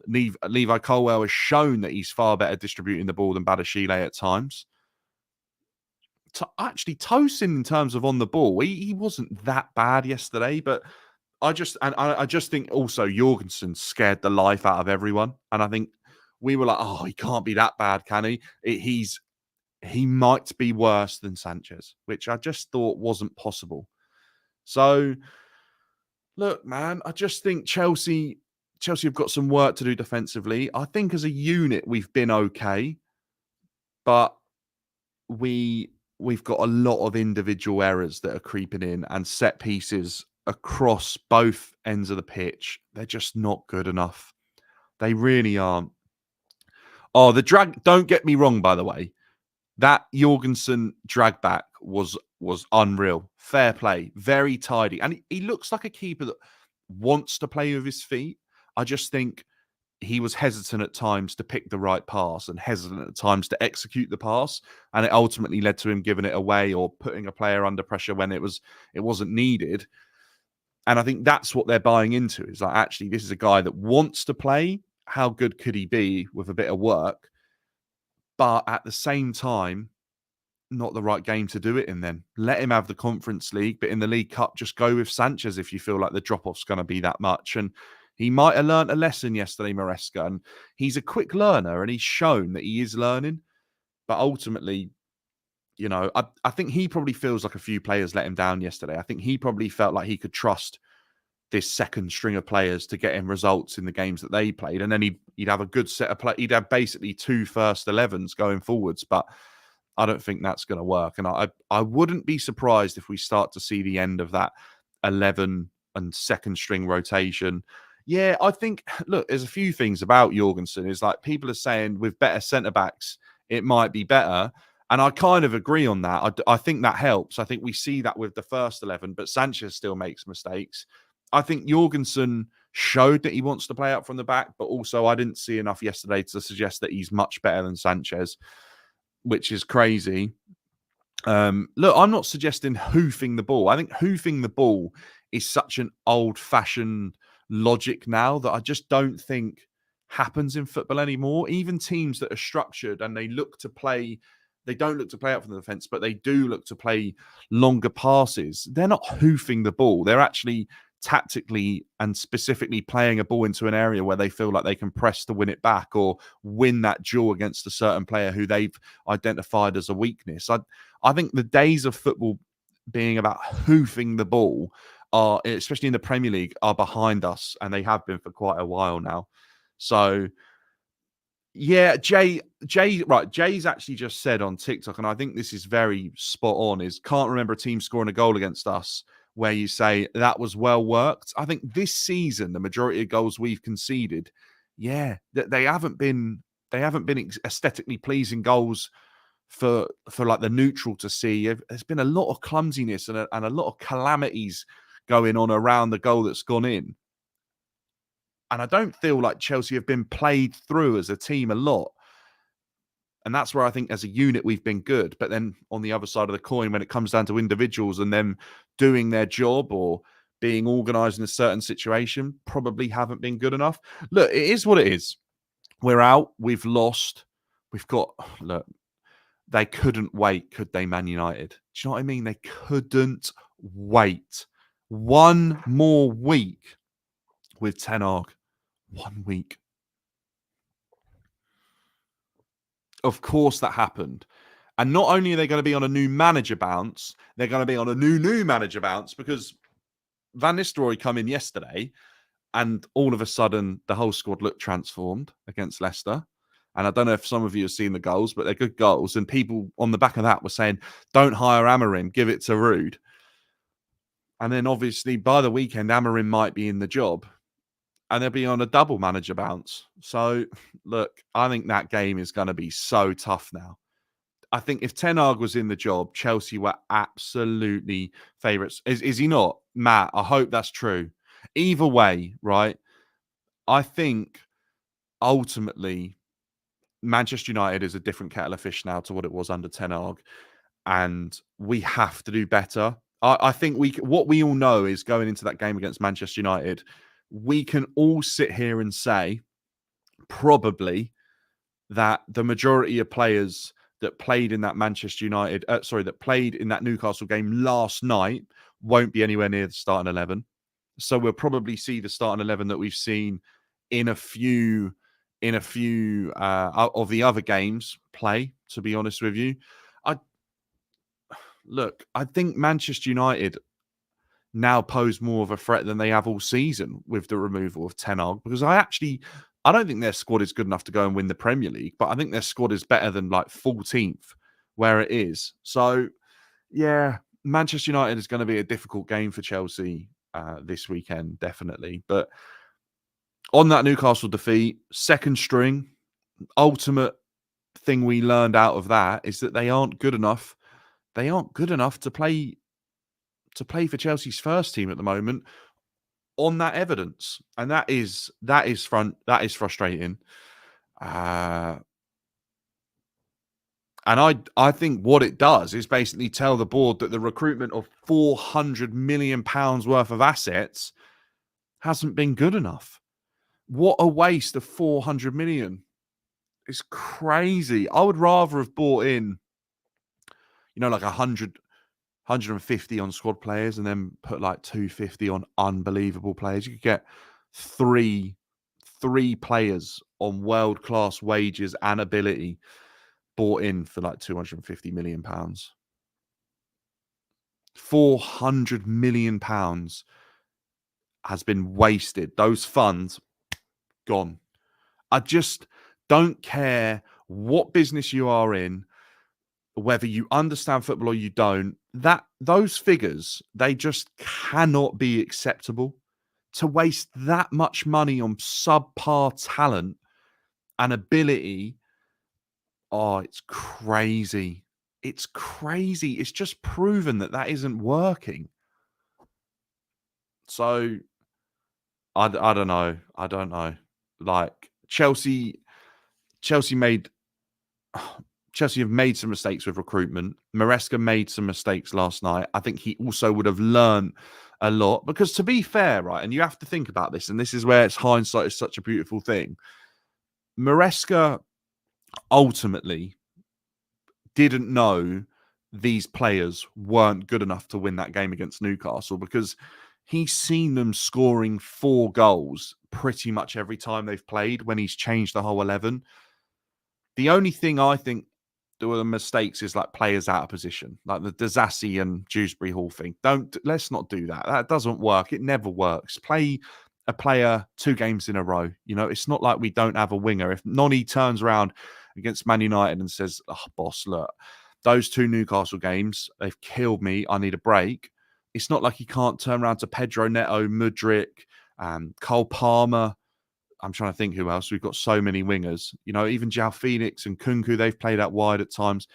Levi Colwell has shown that he's far better distributing the ball than Badashile at times. Actually, Tosin, in terms of on the ball, he wasn't that bad yesterday, but I just think also Jorgensen scared the life out of everyone. And I think we were like, oh, he can't be that bad, can he? He might be worse than Sanchez, which I just thought wasn't possible. So, look, man, I just think Chelsea have got some work to do defensively. I think as a unit, we've been okay, but we've got a lot of individual errors that are creeping in, and set pieces across both ends of the pitch. They're just not good enough. They really aren't. Oh, the drag, don't get me wrong, by the way. That Jorgensen drag back was unreal. Fair play. Very tidy. And he looks like a keeper that wants to play with his feet. I just think he was hesitant at times to pick the right pass and hesitant at times to execute the pass. And it ultimately led to him giving it away or putting a player under pressure when it wasn't needed. And I think that's what they're buying into, is like, actually, this is a guy that wants to play. How good could he be with a bit of work? But at the same time, not the right game to do it in then. Let him have the Conference League, but in the League Cup, just go with Sanchez if you feel like the drop-off's going to be that much. And he might have learnt a lesson yesterday, Maresca, and he's a quick learner, and he's shown that he is learning. But ultimately, I think he probably feels like a few players let him down yesterday. I think he probably felt like he could trust this second string of players to get him results in the games that they played, and then he'd have a good set of play. He'd have basically 2 first 11s going forwards, but I don't think that's going to work. And I wouldn't be surprised if we start to see the end of that 11 and second string rotation. Yeah, I think, look, there's a few things about Jorgensen. Is like people are saying with better centre backs, it might be better. And I kind of agree on that. I think that helps. I think we see that with the first 11, but Sanchez still makes mistakes. I think Jorgensen showed that he wants to play out from the back, but also I didn't see enough yesterday to suggest that he's much better than Sanchez, which is crazy. Look, I'm not suggesting hoofing the ball. I think hoofing the ball is such an old-fashioned logic now that I just don't think happens in football anymore. Even teams that are structured and they don't look to play out from the defence, but they do look to play longer passes. They're not hoofing the ball. They're actually tactically and specifically playing a ball into an area where they feel like they can press to win it back or win that duel against a certain player who they've identified as a weakness. I think the days of football being about hoofing the ball are, especially in the Premier League, are behind us, and they have been for quite a while now. So yeah, Jay's actually just said on TikTok, and I think this is very spot on, is can't remember a team scoring a goal against us where you say that was well worked. I think this season, the majority of goals we've conceded, they haven't been aesthetically pleasing goals for like the neutral to see. There's been a lot of clumsiness and a lot of calamities going on around the goal that's gone in. And I don't feel like Chelsea have been played through as a team a lot. And that's where I think as a unit we've been good. But then on the other side of the coin, when it comes down to individuals and them doing their job or being organised in a certain situation, probably haven't been good enough. Look, it is what it is. We're out. We've lost. Look, they couldn't wait, could they, Man United? Do you know what I mean? They couldn't wait. One more week with Ten Hag. 1 week. Of course that happened. And not only are they going to be on a new manager bounce, they're going to be on a new manager bounce because Van Nistelrooy come in yesterday and all of a sudden the whole squad looked transformed against Leicester. And I don't know if some of you have seen the goals, but they're good goals. And people on the back of that were saying, don't hire Amorim, give it to Ruud. And then obviously by the weekend, Amorim might be in the job and they'll be on a double manager bounce. So, look, I think that game is going to be so tough now. I think if Ten Hag was in the job, Chelsea were absolutely favourites. Is he not? Matt, I hope that's true. Either way, right, I think ultimately Manchester United is a different kettle of fish now to what it was under Ten Hag, and we have to do better. I think what we all know is going into that game against Manchester United, we can all sit here and say probably that the majority of players that played in that that played in that Newcastle game last night won't be anywhere near the starting 11. So we'll probably see the starting 11 that we've seen in a few of the other games play, to be honest with you. I think Manchester United now pose more of a threat than they have all season with the removal of Ten Hag, because I don't think their squad is good enough to go and win the Premier League, but I think their squad is better than like 14th where it is. So, yeah, Manchester United is going to be a difficult game for Chelsea this weekend, definitely. But on that Newcastle defeat, second string, ultimate thing we learned out of that is that they aren't good enough. They aren't good enough to play for Chelsea's first team at the moment on that evidence, and that is frustrating. And I think what it does is basically tell the board that the recruitment of £400 million worth of assets hasn't been good enough. What a waste of 400 million. It's crazy. I would rather have bought in like 150 on squad players and then put like 250 on unbelievable players. You could get three players on world-class wages and ability bought in for like 250 million pounds. 400 million pounds has been wasted. Those funds gone. I just don't care what business you are in, whether you understand football or you don't. Those figures, they just cannot be acceptable. To waste that much money on subpar talent and ability, oh, it's crazy. It's crazy. It's just proven that isn't working. So I don't know. I don't know. Like Chelsea made Chelsea have made some mistakes with recruitment. Maresca made some mistakes last night. I think he also would have learned a lot because, to be fair, right, and you have to think about this, and this is where hindsight is such a beautiful thing. Maresca ultimately didn't know these players weren't good enough to win that game against Newcastle because he's seen them scoring 4 goals pretty much every time they've played when he's changed the whole 11. The only thing I think there were mistakes is like players out of position, like the Dazassi and Dewsbury Hall thing. Let's not do that. That doesn't work. It never works. Play a player 2 games in a row. It's not like we don't have a winger. If Noni turns around against Man United and says, "Oh, boss, look, those 2 Newcastle games, they've killed me. I need a break." It's not like he can't turn around to Pedro Neto, Mudryk, Cole Palmer. I'm trying to think who else. We've got so many wingers. Even João Felix and Kunku, they've played out wide at times.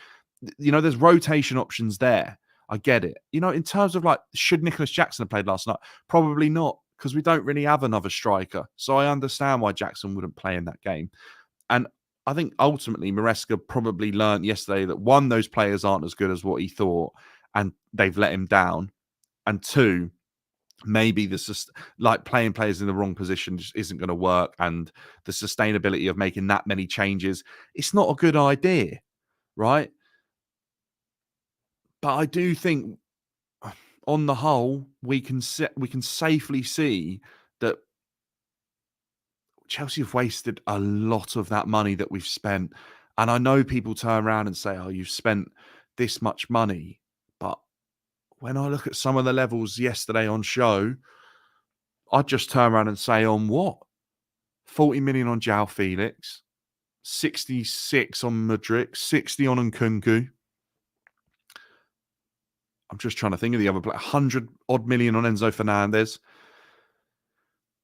There's rotation options there. I get it. In terms of like, should Nicholas Jackson have played last night? Probably not, because we don't really have another striker. So I understand why Jackson wouldn't play in that game. And I think ultimately Maresca probably learned yesterday that 1, those players aren't as good as what he thought, and they've let him down. And 2, maybe like playing players in the wrong position just isn't going to work, and the sustainability of making that many changes, it's not a good idea, right? But I do think, on the whole, we can safely see that Chelsea have wasted a lot of that money that we've spent. And I know people turn around and say, "Oh, you've spent this much money," but when I look at some of the levels yesterday on show, I'd just turn around and say, on what? 40 million on João Felix, 66 on Mudryk, 60 on Nkunku. I'm just trying to think of the other player. 100 odd million on Enzo Fernandez.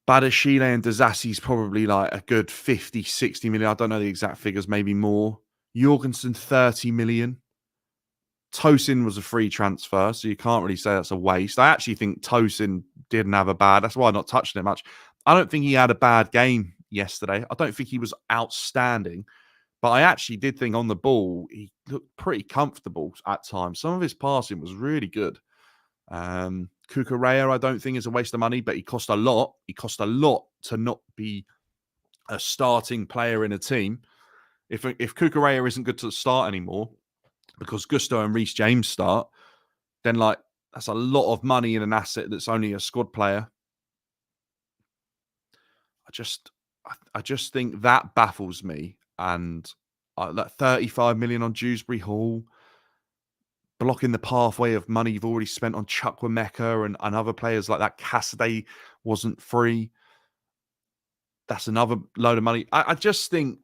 Badashile and Dazassi's probably like a good 50, 60 million. I don't know the exact figures, maybe more. Jorgensen, 30 million. Tosin was a free transfer, so you can't really say that's a waste. I actually think Tosin didn't have a bad. That's why I'm not touching it much. I don't think he had a bad game yesterday. I don't think he was outstanding, but I actually did think on the ball he looked pretty comfortable at times. Some of his passing was really good. Cucurella, I don't think is a waste of money, but he cost a lot. He cost a lot to not be a starting player in a team. If Cucurella isn't good to start anymore, because Gusto and Reece James start, then like that's a lot of money in an asset that's only a squad player. I just think that baffles me. And that 35 million on Dewsbury Hall, blocking the pathway of money you've already spent on Chukwuemeka and other players like that. Cassidy wasn't free. That's another load of money. I just think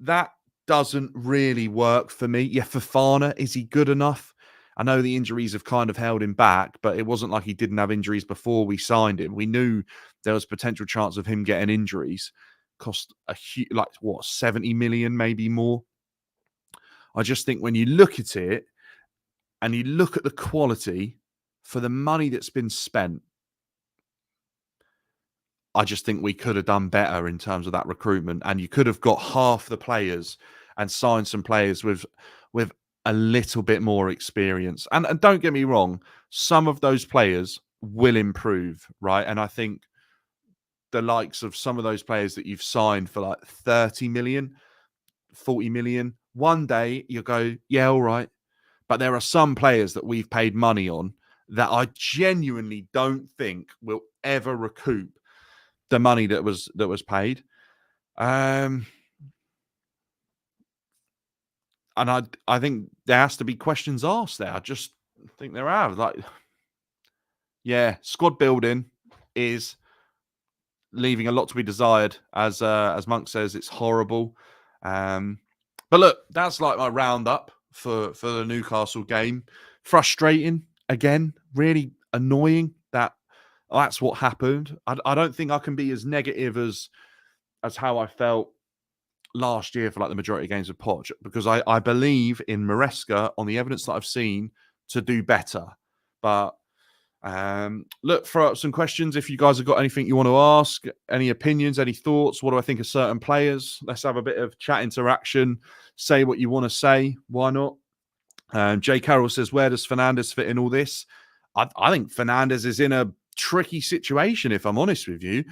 that doesn't really work for me. Yeah, Fofana, is he good enough? I know the injuries have kind of held him back, but it wasn't like he didn't have injuries before we signed him. We knew there was potential chance of him getting injuries. Cost a huge, 70 million, maybe more. I just think when you look at it and you look at the quality for the money that's been spent, I just think we could have done better in terms of that recruitment, and you could have got half the players and signed some players with a little bit more experience. And don't get me wrong, some of those players will improve, right? And I think the likes of some of those players that you've signed for like 30 million, 40 million, one day you'll go, yeah, all right. But there are some players that we've paid money on that I genuinely don't think will ever recoup the money that was paid. And I think there has to be questions asked there. I just think there are. Like, yeah, squad building is leaving a lot to be desired. As Monk says, it's horrible. But look, that's like my roundup for the Newcastle game. Frustrating again, really annoying that that's what happened. I don't think I can be as negative as how I felt last year for like the majority of games of Poch, because I believe in Maresca on the evidence that I've seen to do better. But look, throw up some questions if you guys have got anything you want to ask, any opinions, any thoughts. What do I think of certain players? Let's have a bit of chat interaction. Say what you want to say. Why not? Jay Carroll says, where does Fernandes fit in all this? I think Fernandes is in a tricky situation, if I'm honest with you.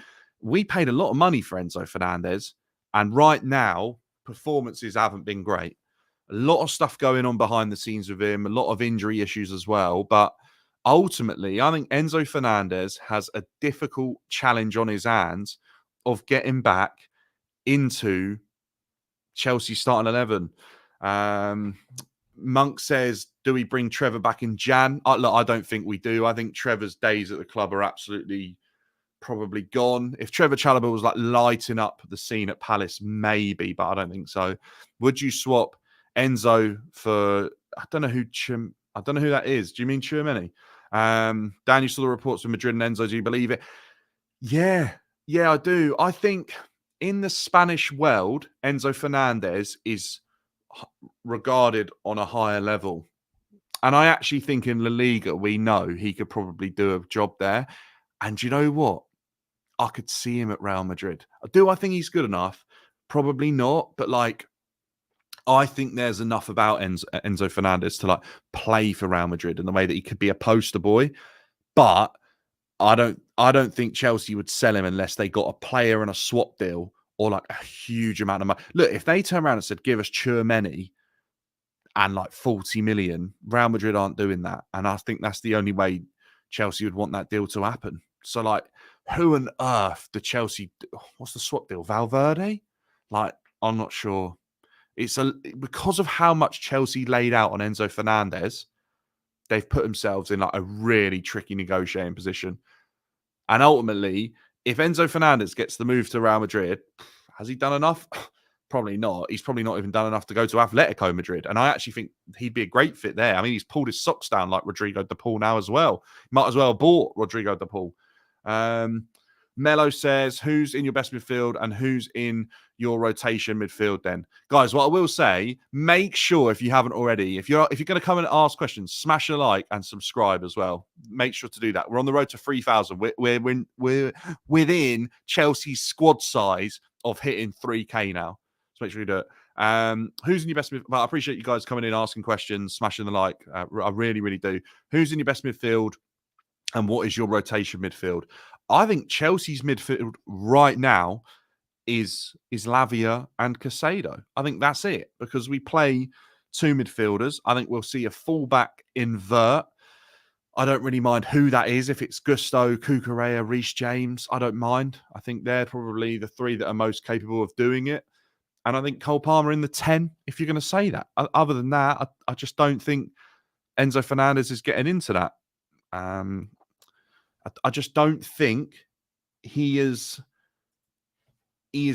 We paid a lot of money for Enzo Fernandes, and right now, performances haven't been great. A lot of stuff going on behind the scenes with him, a lot of injury issues as well. But ultimately, I think Enzo Fernandes has a difficult challenge on his hands of getting back into Chelsea starting 11. Monk says, do we bring Trevor back in Jan? Look, I don't think we do. I think Trevor's days at the club are absolutely probably gone. If Trevor Chalobah was like lighting up the scene at Palace, maybe, but I don't think so. Would you swap Enzo for, I don't know who that is. Do you mean Tchouaméni? Dan, you saw the reports from Madrid and Enzo. Do you believe it? Yeah, I do. I think in the Spanish world, Enzo Fernandez is regarded on a higher level. And I actually think in La Liga, we know he could probably do a job there. And you know what? I could see him at Real Madrid. Do I think he's good enough? Probably not. But like, I think there's enough about Enzo Fernandez to like play for Real Madrid in the way that he could be a poster boy. But I don't think Chelsea would sell him unless they got a player and a swap deal or like a huge amount of money. Look, if they turn around and said, give us Tchouaméni and like 40 million, Real Madrid aren't doing that. And I think that's the only way Chelsea would want that deal to happen. So like, who on earth do Chelsea, what's the swap deal? Valverde? Like, I'm not sure. It's because of how much Chelsea laid out on Enzo Fernandez, they've put themselves in like a really tricky negotiating position. And ultimately, if Enzo Fernandez gets the move to Real Madrid, has he done enough? Probably not. He's probably not even done enough to go to Atletico Madrid. And I actually think he'd be a great fit there. I mean, he's pulled his socks down like Rodrigo de Paul now as well. Might as well have bought Rodrigo de Paul. Mello says, who's in your best midfield and who's in your rotation midfield then? Guys, what I will say, make sure if you haven't already, if you're going to come and ask questions, smash a like and subscribe as well. Make sure to do that. We're on the road to 3,000. We're within Chelsea's squad size of hitting 3K now. So make sure you do it. Who's in your best midfield? Well, I appreciate you guys coming in, asking questions, smashing the like. I really, really do. Who's in your best midfield and what is your rotation midfield? I think Chelsea's midfield right now is Lavia and Caicedo. I think that's it because we play two midfielders. I think we'll see a fullback invert. I don't really mind who that is. If it's Gusto, Cucurella, Reece James, I don't mind. I think they're probably the three that are most capable of doing it. And I think Cole Palmer in the 10, if you're going to say that. Other than that, I just don't think Enzo Fernandez is getting into that. I just don't think he is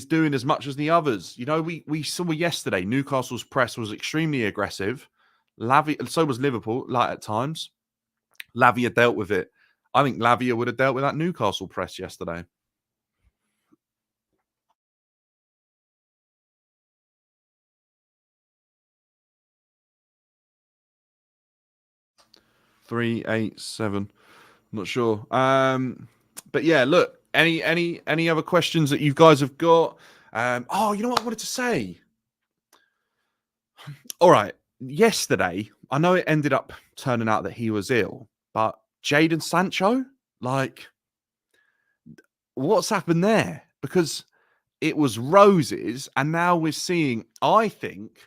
doing as much as the others. You know, we saw yesterday Newcastle's press was extremely aggressive. So was Liverpool, like at times. Lavia dealt with it. I think Lavia would have dealt with that Newcastle press yesterday. Three, 8, 7. I'm not sure. But yeah, look. Any other questions that you guys have got? You know what I wanted to say? All right. Yesterday, I know it ended up turning out that he was ill, but Jadon Sancho, like, what's happened there? Because it was roses, and now we're seeing, I think,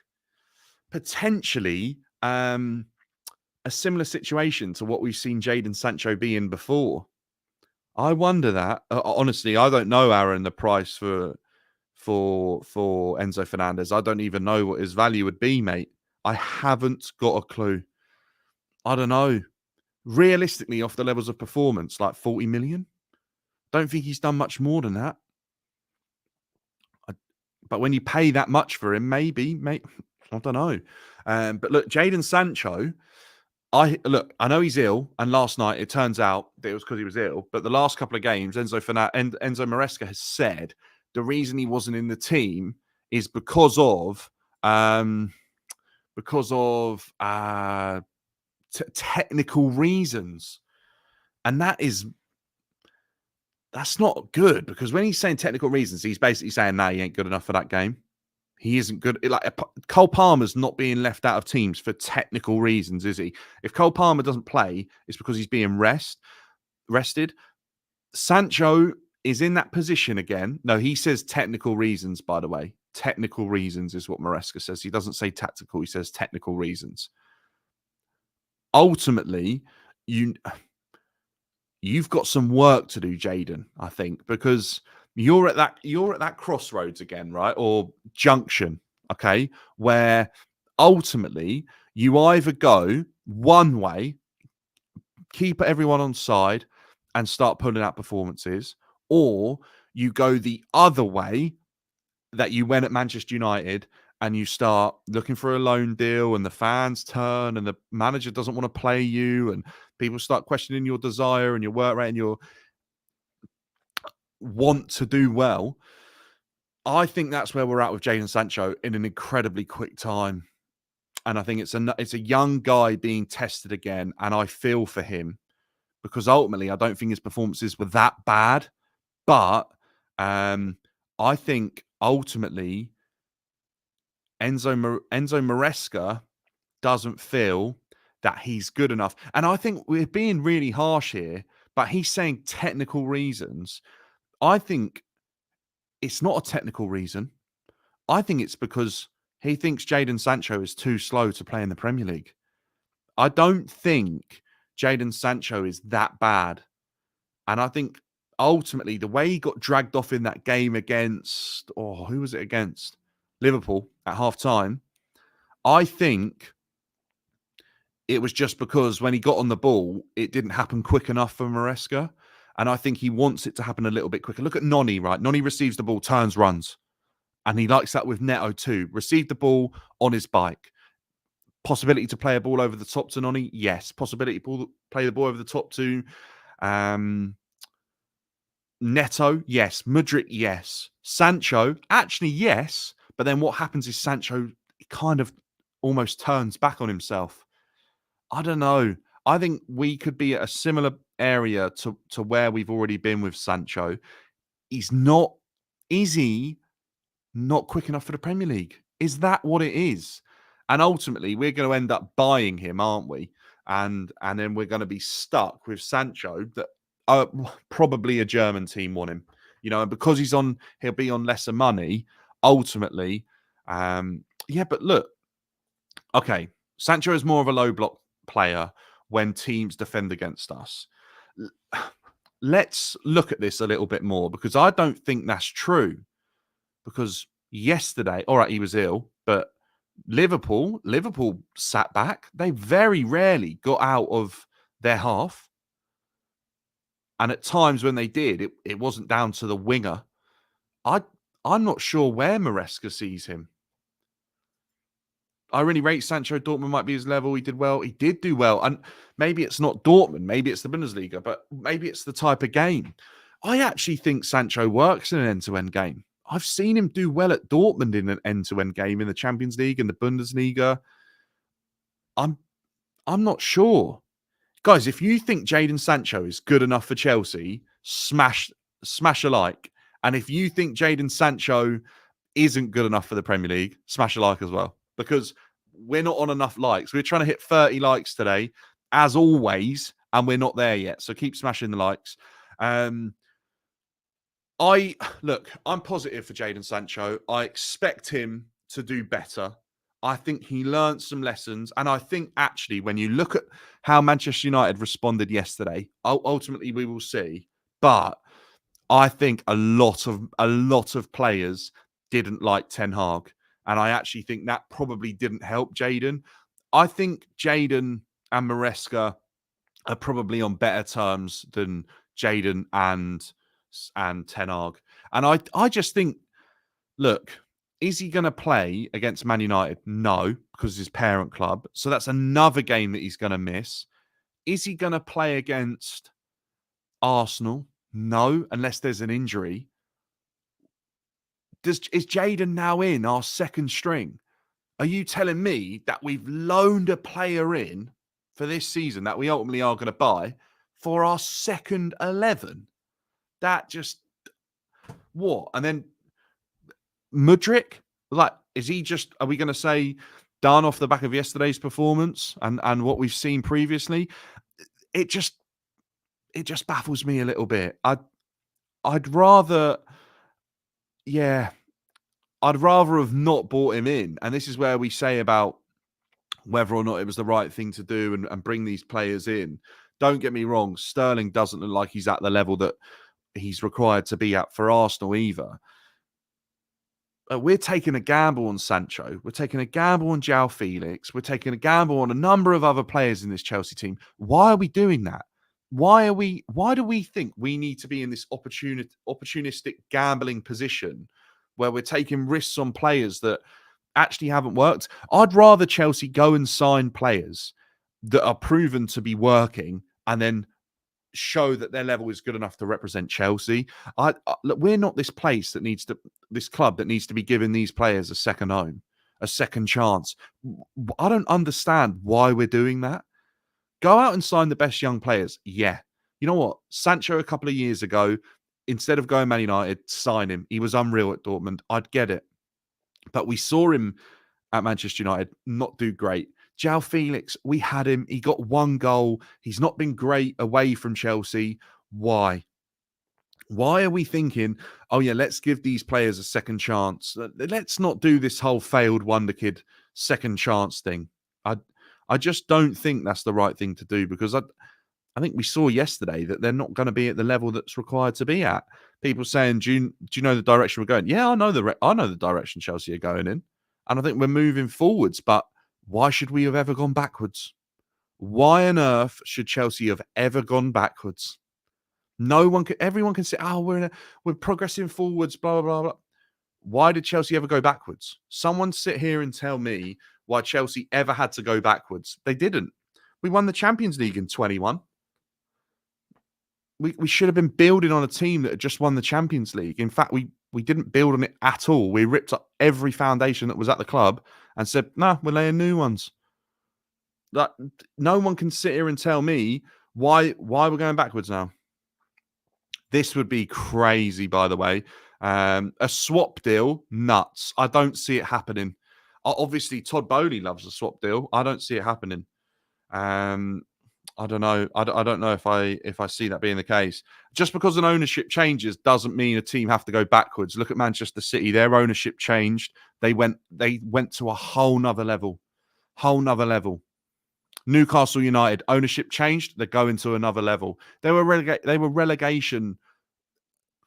potentially a similar situation to what we've seen Jadon Sancho be in before. I wonder that. Honestly, I don't know, Aaron, the price for Enzo Fernandez. I don't even know what his value would be, mate. I haven't got a clue. I don't know. Realistically, off the levels of performance, like 40 million. Don't think he's done much more than that. But when you pay that much for him, maybe, mate, I don't know. But look, Jadon Sancho, I know he's ill, and last night it turns out that it was because he was ill. But the last couple of games, Enzo Maresca has said the reason he wasn't in the team is because of technical reasons, and that's not good, because when he's saying technical reasons, he's basically saying, "Nah, he ain't good enough for that game. He isn't good." Like, Cole Palmer's not being left out of teams for technical reasons, is he? If Cole Palmer doesn't play, it's because he's being rested. Sancho is in that position again. No, he says technical reasons, by the way. Technical reasons is what Maresca says. He doesn't say tactical. He says technical reasons. Ultimately, you've got some work to do, Jadon, I think, because you're at that crossroads again, right? Or junction, okay, where ultimately you either go one way, keep everyone on side and start pulling out performances, or you go the other way that you went at Manchester United and you start looking for a loan deal, and the fans turn and the manager doesn't want to play you, and people start questioning your desire and your work rate and your want to do well. I think that's where we're at with Jadon Sancho in an incredibly quick time. And I think it's a young guy being tested again, and I feel for him, because ultimately I don't think his performances were that bad. But I think ultimately Enzo Maresca doesn't feel that he's good enough. And I think we're being really harsh here, but he's saying technical reasons. I think it's not a technical reason. I think it's because he thinks Jadon Sancho is too slow to play in the Premier League. I don't think Jadon Sancho is that bad. And I think ultimately the way he got dragged off in that game against, who was it against? Liverpool at half-time. I think it was just because when he got on the ball, it didn't happen quick enough for Maresca. And I think he wants it to happen a little bit quicker. Look at Noni, right? Noni receives the ball, turns, runs. And he likes that with Neto too. Received the ball on his bike. Possibility to play a ball over the top to Noni? Yes. Possibility to play the ball over the top to Neto? Yes. Mudryk? Yes. Sancho? Actually, yes. But then what happens is Sancho kind of almost turns back on himself. I don't know. I think we could be at a similar area to where we've already been with Sancho. Is he not quick enough for the Premier League? Is that what it is? And ultimately, we're going to end up buying him, aren't we? And then we're going to be stuck with Sancho, that probably a German team want him. And because he'll be on lesser money, ultimately. But look, okay, Sancho is more of a low block player when teams defend against us. Let's look at this a little bit more, because I don't think that's true. Because yesterday, all right, he was ill, but Liverpool sat back. They very rarely got out of their half. And at times when they did, it wasn't down to the winger. I'm not sure where Maresca sees him. I really rate Sancho. Dortmund might be his level. He did well. He did do well. And maybe it's not Dortmund. Maybe it's the Bundesliga. But maybe it's the type of game. I actually think Sancho works in an end-to-end game. I've seen him do well at Dortmund in an end-to-end game in the Champions League and the Bundesliga. I'm not sure. Guys, if you think Jadon Sancho is good enough for Chelsea, smash a like. And if you think Jadon Sancho isn't good enough for the Premier League, smash a like as well. Because we're not on enough likes. We're trying to hit 30 likes today, as always, and we're not there yet. So keep smashing the likes. I'm positive for Jadon Sancho. I expect him to do better. I think he learned some lessons. And I think actually, when you look at how Manchester United responded yesterday, ultimately we will see. But I think a lot of players didn't like Ten Hag. And I actually think that probably didn't help Jaden. I think Jaden and Maresca are probably on better terms than Jaden and Ten Hag. And I just think, look, is he going to play against Man United? No, because his parent club. So that's another game that he's going to miss. Is he going to play against Arsenal? No, unless there's an injury. Is Jaden now in our second string? Are you telling me that we've loaned a player in for this season that we ultimately are going to buy for our second 11? That just what? And then Mudryk, like, is he just? Are we going to say done off the back of yesterday's performance and what we've seen previously? It just baffles me a little bit. I'd rather, yeah, I'd rather have not bought him in. And this is where we say about whether or not it was the right thing to do and bring these players in. Don't get me wrong, Sterling doesn't look like he's at the level that he's required to be at for Arsenal either. We're taking a gamble on Sancho. We're taking a gamble on João Felix. We're taking a gamble on a number of other players in this Chelsea team. Why are we doing that? Why do we think we need to be in this opportunistic gambling position where we're taking risks on players that actually haven't worked? I'd rather Chelsea go and sign players that are proven to be working and then show that their level is good enough to represent Chelsea. Look, we're not this this club that needs to be giving these players a second home, a second chance. I don't understand why we're doing that. Go out and sign the best young players. Yeah. You know what? Sancho a couple of years ago, instead of going Man United, sign him. He was unreal at Dortmund. I'd get it. But we saw him at Manchester United not do great. João Felix, we had him. He got one goal. He's not been great away from Chelsea. Why? Why are we thinking, oh, yeah, let's give these players a second chance? Let's not do this whole failed wonder kid second chance thing. I just don't think that's the right thing to do because I think we saw yesterday that they're not going to be at the level that's required to be at. People saying, do you know the direction we're going? Yeah, I know the direction Chelsea are going in. And I think we're moving forwards. But why should we have ever gone backwards? Why on earth should Chelsea have ever gone backwards? Everyone can say, oh, we're progressing forwards, blah, blah, blah, blah. Why did Chelsea ever go backwards? Someone sit here and tell me why Chelsea ever had to go backwards. They didn't. We won the Champions League in 21. We should have been building on a team that had just won the Champions League. In fact, we didn't build on it at all. We ripped up every foundation that was at the club and said, no, we're laying new ones. No one can sit here and tell me why we're going backwards now. This would be crazy, by the way. A swap deal, nuts. I don't see it happening. Obviously, Todd Bowley loves a swap deal. I don't see it happening. I don't know. I don't know if I see that being the case. Just because an ownership changes doesn't mean a team have to go backwards. Look at Manchester City. Their ownership changed. They went to a whole nother level. Newcastle United, ownership changed. They're going to another level. They were relegation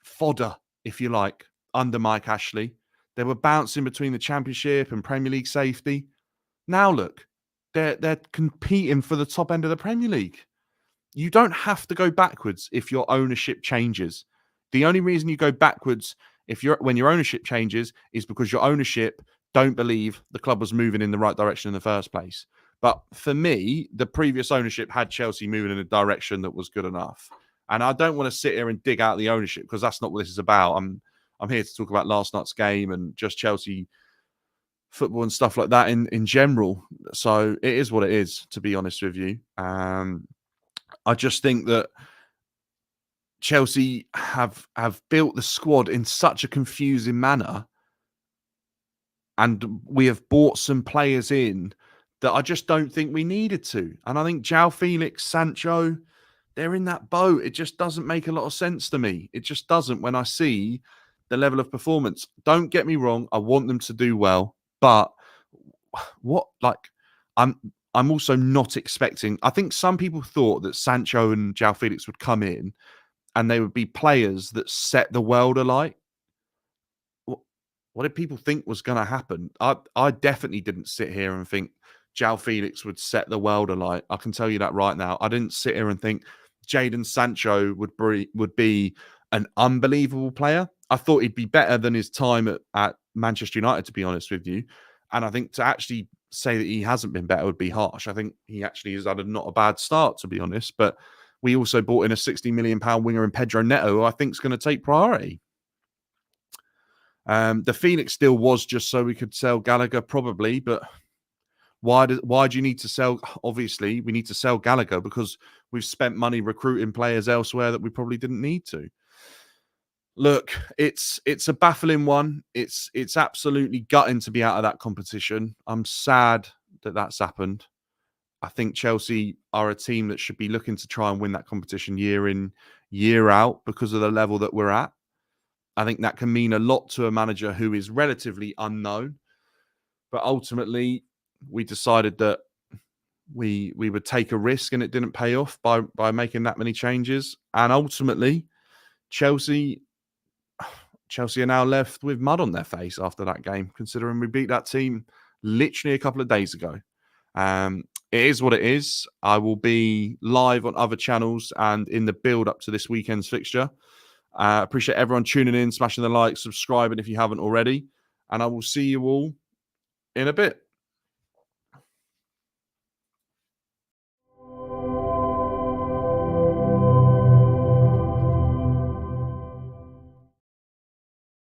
fodder, if you like, under Mike Ashley. They were bouncing between the Championship and Premier League safety. Now look, they're competing for the top end of the Premier League. You don't have to go backwards if your ownership changes. The only reason you go backwards when your ownership changes is because your ownership don't believe the club was moving in the right direction in the first place. But for me, the previous ownership had Chelsea moving in a direction that was good enough. And I don't want to sit here and dig out the ownership because that's not what this is about. I'm here to talk about last night's game and just Chelsea football and stuff like that in general. So it is what it is, to be honest with you. I just think that Chelsea have built the squad in such a confusing manner, and we have bought some players in that I just don't think we needed to. And I think João Felix, Sancho, they're in that boat. It just doesn't make a lot of sense to me. It just doesn't when I see the level of performance. Don't get me wrong. I want them to do well, but what like I'm I'm also not expecting. I think some people thought that Sancho and João Felix would come in and they would be players that set the world alight. What, what did people think was going to happen? I definitely didn't sit here and think João Felix would set the world alight. I can tell you that right now. I didn't sit here and think Jadon Sancho would be an unbelievable player. I thought he'd be better than his time at Manchester United, to be honest with you. And I think to actually say that he hasn't been better would be harsh. I think he actually has had not a bad start, to be honest. But we also bought in a £60 million winger in Pedro Neto, who I think is going to take priority. The Phoenix deal was just so we could sell Gallagher, probably, but why do you need to sell? Obviously, we need to sell Gallagher because we've spent money recruiting players elsewhere that we probably didn't need to. Look, it's a baffling one. It's absolutely gutting to be out of that competition. I'm sad that that's happened. I think Chelsea are a team that should be looking to try and win that competition year in, year out because of the level that we're at. I think that can mean a lot to a manager who is relatively unknown. But ultimately, we decided that we would take a risk and it didn't pay off by making that many changes. And ultimately, Chelsea are now left with mud on their face after that game, considering we beat that team literally a couple of days ago. It is what it is. I will be live on other channels and in the build up to this weekend's fixture. Appreciate everyone tuning in, smashing the like, subscribing if you haven't already. And I will see you all in a bit.